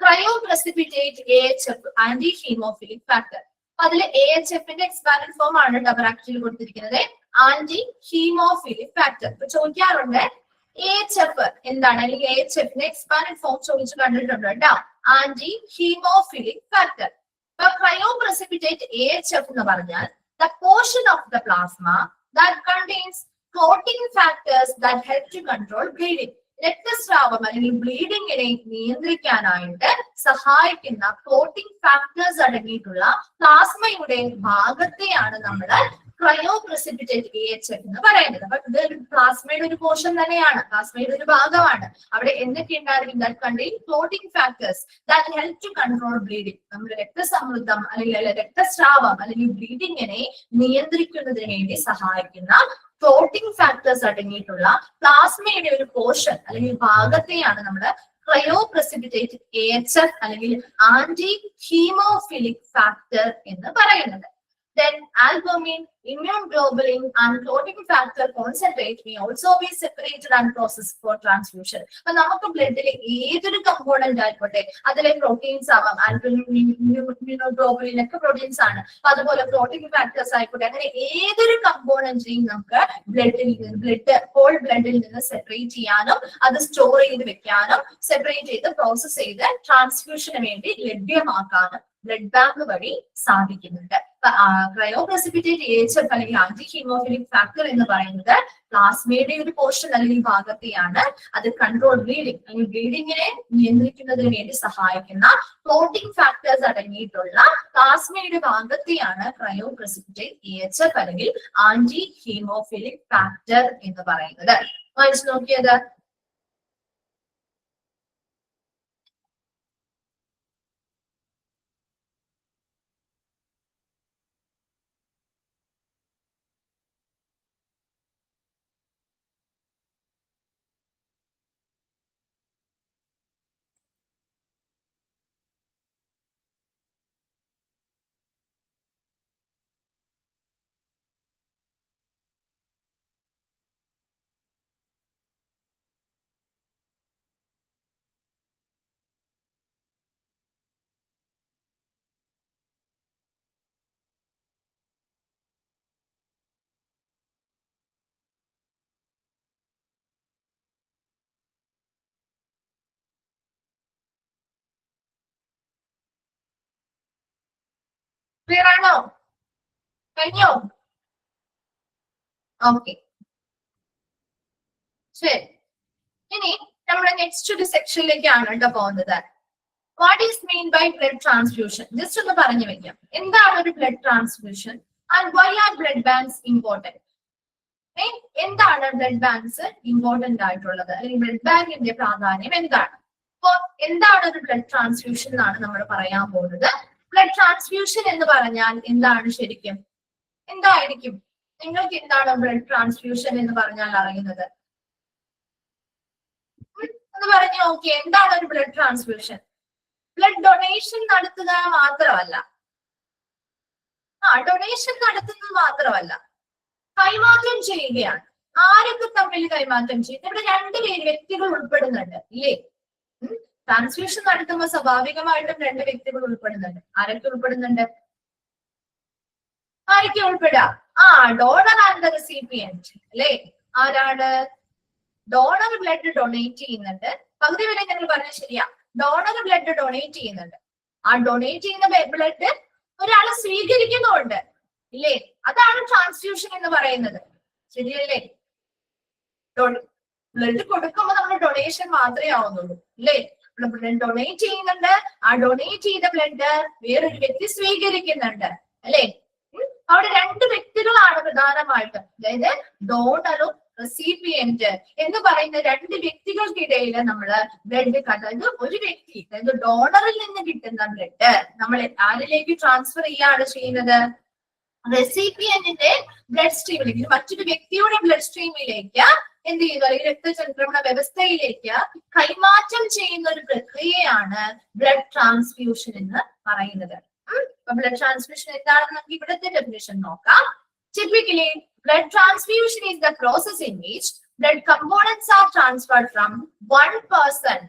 Cryo precipitate AHF, anti haemophilic factor. അതില് AHFന്റെ എക്സ്പാൻഡഡ് ഫോം ആണ് ഡബറാക്റ്റിൽ കൊടുത്തിരിക്കുന്നത്, ആന്റി ഹീമോഫിലിക് ഫാക്ടർ. ഇപ്പൊ ചോദിക്കാറുണ്ട് AHF എന്താണ്, അല്ലെങ്കിൽ AHFന്റെ എക്സ്പാൻഡഡ് ഫോം ചോദിച്ചു കണ്ടിട്ടുണ്ട് കേട്ടോ, ആന്റി ഹീമോഫിലിക് ഫാക്ടർ. ഇപ്പൊ ക്രയോ പ്രസിപ്പിറ്റേറ്റ് AHF എന്ന് പറഞ്ഞാൽ the portion of the plasma that contains clotting factors that help to control bleeding. രക്തസ്രാവം അല്ലെങ്കിൽ ബ്ലീഡിങ്ങിനെ നിയന്ത്രിക്കാനായിട്ട് സഹായിക്കുന്ന ക്ലോട്ടിംഗ് ഫാക്ടേഴ്സ് അടങ്ങിയിട്ടുള്ള പ്ലാസ്മയുടെ ഭാഗത്തെയാണ് നമ്മൾ ക്രയോ പ്രസിപ്പിറ്റേറ്റ് AHF എന്ന് പറയുന്നത്. അപ്പൊ ഇത് പ്ലാസ്മയുടെ ഒരു പോർഷൻ തന്നെയാണ്, പ്ലാസ്മയുടെ ഒരു ഭാഗമാണ്. അവിടെ എന്തൊക്കെ ഉണ്ടായിരിക്കും? that contain clotting factors that help to control bleeding. നമ്മുടെ രക്തസമ്മർദ്ദം അല്ലെങ്കിൽ രക്തസ്രാവം അല്ലെങ്കിൽ ബ്ലീഡിങ്ങിനെ നിയന്ത്രിക്കുന്നതിന് വേണ്ടി സഹായിക്കുന്ന ക്ലോട്ടിംഗ് ഫാക്ടേഴ്സ് അടങ്ങിയിട്ടുള്ള പ്ലാസ്മയുടെ ഒരു പോർഷൻ അല്ലെങ്കിൽ ഭാഗത്തെയാണ് നമ്മൾ ക്രയോ പ്രസിപ്പിറ്റേറ്റ് AHF അല്ലെങ്കിൽ ആന്റി ഹീമോഫിലിക് ഫാക്ടർ എന്ന് പറയുന്നത്. Then albumin, immune globulin and clotting factor concentrate may also be separated and processed for transfusion. അപ്പൊ നമുക്ക് ബ്ലഡിലെ ഏതൊരു കമ്പോണന്റ് ആയിക്കോട്ടെ, അതിലെ പ്രോട്ടീൻസ് ആവാം, ആൽബുമിൻ, ഇമ്യൂണോഗ്ലോബുലിൻ ഒക്കെ പ്രോട്ടീൻസ് ആണ്. അപ്പൊ അതുപോലെ ക്ലോട്ടിംഗ് ഫാക്ടേഴ്സ് ആയിക്കോട്ടെ, അങ്ങനെ ഏതൊരു കമ്പോണന്റിനെയും നമുക്ക് ഹോൾ ബ്ലഡിൽ നിന്ന് സെപ്പറേറ്റ് ചെയ്യാനും അത് സ്റ്റോർ ചെയ്ത് വെക്കാനും സെപ്പറേറ്റ് ചെയ്ത് പ്രോസസ് ചെയ്ത് ട്രാൻസ്ഫ്യൂഷന് വേണ്ടി ലഭ്യമാക്കാനും ബ്ലഡ് ബാങ്ക് വഴി സാധിക്കുന്നുണ്ട്. ക്രയോ പ്രസിപ്പിറ്റേറ്റ് AHF അല്ലെങ്കിൽ ആന്റി ഹീമോഫിലിക് ഫാക്ടർ എന്ന് പറയുന്നത് പ്ലാസ്മയുടെ ഒരു പോർഷൻ അല്ലെങ്കിൽ ഭാഗത്തെയാണ്. അത് കൺട്രോൾ ബ്ലീഡിംഗ് അല്ലെങ്കിൽ ബ്ലീഡിങ്ങിനെ നിയന്ത്രിക്കുന്നതിന് വേണ്ടി സഹായിക്കുന്ന ക്ലോട്ടിംഗ് ഫാക്ടേഴ്സ് അടങ്ങിയിട്ടുള്ള പ്ലാസ്മയുടെ ഭാഗത്തെയാണ് ക്രയോ പ്രസിപ്പിറ്റേറ്റ് AHF അല്ലെങ്കിൽ ആന്റി ഹീമോഫിലിക് ഫാക്ടർ എന്ന് പറയുന്നത്. വായിച്ചു നോക്കിയത് ക്ലിയർ ആണോ? കഴിഞ്ഞോ? ഓക്കെ, ശരി. ഇനി നമ്മുടെ നെക്സ്റ്റ് ഒരു സെക്ഷനിലേക്കാണ് കേട്ടോ പോകുന്നത്. What is mean by blood transfusion? Just ഒന്ന് പറഞ്ഞു വെക്കാം, എന്താണ് ഒരു blood transfusion and why are blood banks important? എന്താണ് ബ്ലഡ് ബാങ്ക്സ് ഇമ്പോർട്ടന്റ് ആയിട്ടുള്ളത്, അല്ലെങ്കിൽ ബ്ലഡ് ബാങ്കിന്റെ പ്രാധാന്യം എന്താണ്? അപ്പൊ എന്താണ് ഒരു ബ്ലഡ് ട്രാൻസ്ഫ്യൂഷൻ എന്നാണ് നമ്മൾ പറയാൻ പോകുന്നത്. ബ്ലഡ് ട്രാൻസ്ഫ്യൂഷൻ എന്ന് പറഞ്ഞാൽ എന്താണ് ശരിക്കും? എന്തായിരിക്കും? നിങ്ങൾക്ക് എന്താണ് ബ്ലഡ് ട്രാൻസ്ഫ്യൂഷൻ എന്ന് പറഞ്ഞാൽ അറിയുന്നത്? എന്ന് പറഞ്ഞു നോക്കി, എന്താണ് ഒരു ബ്ലഡ് ട്രാൻസ്ഫ്യൂഷൻ? ബ്ലഡ് ഡൊണേഷൻ നടത്തുക മാത്രമല്ല, ഡൊണേഷൻ നടത്തുന്നത് മാത്രമല്ല, കൈമാറ്റം ചെയ്യുകയാണ്. ആരൊക്കെ തമ്മിൽ കൈമാറ്റം ചെയ്യും? ഇവിടെ രണ്ടുപേര് വ്യക്തികൾ ഉൾപ്പെടുന്നുണ്ട് ഇല്ലേ? ട്രാൻസ്ഫ്യൂഷൻ നടത്തുമ്പോൾ സ്വാഭാവികമായിട്ടും രണ്ട് വ്യക്തികൾ ഉൾപ്പെടുന്നുണ്ട്. ആരൊക്കെ ഉൾപ്പെടുന്നുണ്ട്? ആരൊക്കെ ഉൾപ്പെടുക? ഡോണർ ആൻഡ് ദ റെസിപ്പിയന്റ് അല്ലേ? ആരാണ്? ഡോണർ ബ്ലഡ് ഡൊണേറ്റ് ചെയ്യുന്നുണ്ട്. പകുതി വരെ ഞങ്ങൾ പറഞ്ഞത് ശരിയാ. ഡോണർ ബ്ലഡ് ഡൊണേറ്റ് ചെയ്യുന്നുണ്ട്. ആ ഡൊണേറ്റ് ചെയ്യുന്ന ബ്ലഡ് ഒരാളെ സ്വീകരിക്കുന്നുണ്ട് ഇല്ലേ? അതാണ് ട്രാൻസ്ഫ്യൂഷൻ എന്ന് പറയുന്നത്. ശരിയല്ലേ? ബ്ലഡ് കൊടുക്കുമ്പോൾ നമ്മൾ ഡൊണേഷൻ മാത്രമേ ആവുന്നുള്ളൂ ഇല്ലേ? ബ്ലഡ് ഡൊണേറ്റ് ചെയ്യുന്നുണ്ട്. ആ ഡൊണേറ്റ് ചെയ്ത ബ്ലഡ് വേറൊരു വ്യക്തി സ്വീകരിക്കുന്നുണ്ട് അല്ലേ? അവിടെ രണ്ട് വ്യക്തികളാണ് പ്രധാനമായിട്ടും. അതായത് ഡോണറും റെസിപ്പിയന്റ് എന്ന് പറയുന്ന രണ്ട് വ്യക്തികൾക്കിടയിൽ നമ്മള് ബ്ലഡ് അതായത് ഒരു വ്യക്തി, അതായത് ഡോണറിൽ നിന്ന് കിട്ടുന്ന ബ്ലഡ് നമ്മൾ ആരിലേക്ക് ട്രാൻസ്ഫർ ചെയ്യാണ് ചെയ്യുന്നത്? റെസിപ്പിയന്റിന്റെ ബ്ലഡ് സ്ട്രീമിലേക്ക്, മറ്റൊരു വ്യക്തിയുടെ ബ്ലഡ് സ്ട്രീമിലേക്ക് എന്ത് ചെയ്യുന്നു? അല്ലെങ്കിൽ രക്തചംക്രമണ വ്യവസ്ഥയിലേക്ക് കൈമാറ്റം ചെയ്യുന്ന ഒരു പ്രക്രിയയാണ് ബ്ലഡ് ട്രാൻസ്ഫ്യൂഷൻ എന്ന് പറയുന്നത്. ബ്ലഡ് ട്രാൻസ്ഫ്യൂഷൻ എന്താണെന്ന് നമുക്ക് ഇവിടുത്തെ ഡെഫിനിഷൻ നോക്കാം. Typically, blood transfusion is the process in which blood components are transferred from one person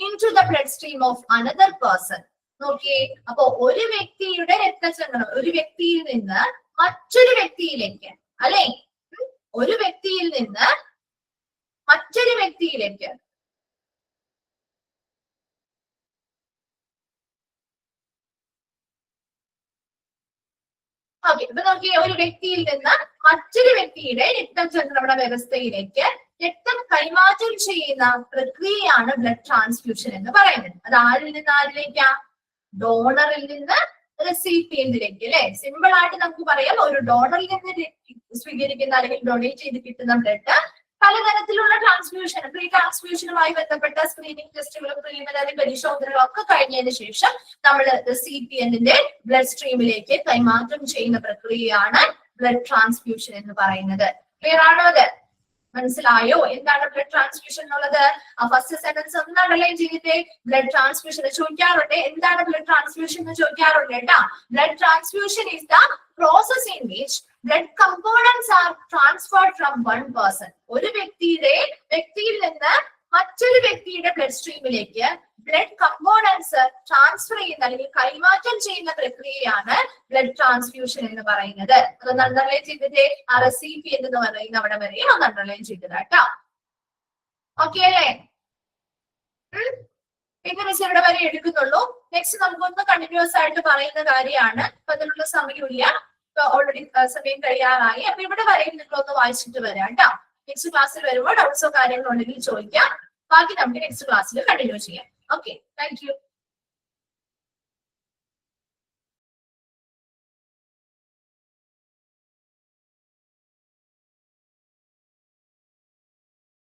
into the bloodstream of another person. നോക്കിയേ, അപ്പൊ ഒരു വ്യക്തിയുടെ രക്തചംക്രമണം ഒരു വ്യക്തിയിൽ നിന്ന് മറ്റൊരു വ്യക്തിയിലേക്ക് അല്ലെ? ഒരു വ്യക്തിയിൽ നിന്ന് മറ്റൊരു വ്യക്തിയിലേക്ക് ഇപ്പൊ നോക്കിയേ, ഒരു വ്യക്തിയിൽ നിന്ന് മറ്റൊരു വ്യക്തിയുടെ രക്തചംക്രമണ വ്യവസ്ഥയിലേക്ക് രക്തം കൈമാറ്റം ചെയ്യുന്ന പ്രക്രിയയാണ് ബ്ലഡ് ട്രാൻസ്ഫ്യൂഷൻ എന്ന് പറയുന്നത്. അത് ആരിൽ നിന്ന് ആരിലേക്കാ? ഡോണറിൽ നിന്ന് റെസിപ്പിയന്റിലേക്ക് അല്ലെ? സിമ്പിൾ ആയിട്ട് നമുക്ക് പറയാം, ഒരു ഡോണറിൽ നിന്ന് സ്വീകരിക്കുന്ന അല്ലെങ്കിൽ ഡൊണേറ്റ് ചെയ്ത് കിട്ടുന്ന ബ്ലഡ് പലതരത്തിലുള്ള ട്രാൻസ്ഫ്യൂഷൻ, പ്രീ ട്രാൻസ്ഫ്യൂഷനുമായി ബന്ധപ്പെട്ട സ്ക്രീനിങ് ടെസ്റ്റുകളും പ്രിലിമിനറി പരിശോധനകളും ഒക്കെ കഴിഞ്ഞതിന് ശേഷം നമ്മൾ റെസിപ്പിയന്റിന്റെ ബ്ലഡ് സ്ട്രീമിലേക്ക് കൈമാറ്റം ചെയ്യുന്ന പ്രക്രിയയാണ് ബ്ലഡ് ട്രാൻസ്ഫ്യൂഷൻ എന്ന് പറയുന്നത്. ക്ലിയർ ആണോ? അത് മനസ്സിലായോ എന്താണ് ബ്ലഡ് ട്രാൻസ്ഫ്യൂഷൻ എന്നുള്ളത്? ആ ഫസ്റ്റ് സെന്റൻസ് ഒന്ന് അണ്ടർലൈൻ ചെയ്തിട്ടേ. ബ്ലഡ് ട്രാൻസ്ഫ്യൂഷൻ ചോദിക്കാറുണ്ട്, എന്താണ് ബ്ലഡ് ട്രാൻസ്ഫ്യൂഷൻ എന്ന് ചോദിക്കാറുണ്ട് കേട്ടാ. Blood transfusion is the process in which blood components R transferred from one person. ഒരു വ്യക്തിയിൽ നിന്ന് മറ്റൊരു വ്യക്തിയുടെ ബ്ലഡ് സ്ട്രീമിലേക്ക് ബ്ലഡ് കമ്പോണൻസ് ട്രാൻസ്ഫർ ചെയ്യുന്ന അല്ലെങ്കിൽ കൈമാറ്റം ചെയ്യുന്ന പ്രക്രിയയാണ് ബ്ലഡ് ട്രാൻസ്ഫ്യൂഷൻ എന്ന് പറയുന്നത്. അതൊന്ന് അണ്ടർലൈൻ ചെയ്തിട്ട് ആ റെസിപ്പിയന്റ് എന്ന് പറയുന്ന അവിടെ വരെയും ഒന്ന് അണ്ടർലൈൻ ചെയ്തത് കേട്ടോ. ഓക്കെ അല്ലേ? പിന്നെ മിസ് ഇവിടെ വരെ എടുക്കുന്നുള്ളൂ. നെക്സ്റ്റ് നമുക്കൊന്ന് കണ്ടിന്യൂസ് ആയിട്ട് പറയുന്ന കാര്യമാണ്. അപ്പൊ അതിനുള്ള സമയമില്ല, ഓൾറെഡി സമയം കഴിയാറായി. അപ്പൊ ഇവിടെ വരെയും നിങ്ങളൊന്ന് വായിച്ചിട്ട് വരാം കേട്ടോ. നെക്സ്റ്റ് ക്ലാസ്സിൽ വരുമ്പോൾ ഡൗട്ട്സോ കാര്യങ്ങളോ ഉണ്ടെങ്കിൽ ചോദിക്കാം. ബാക്കി നമുക്ക് നെക്സ്റ്റ് ക്ലാസ്സിൽ കണ്ടിന്യൂ ചെയ്യാം. Okay, thank you.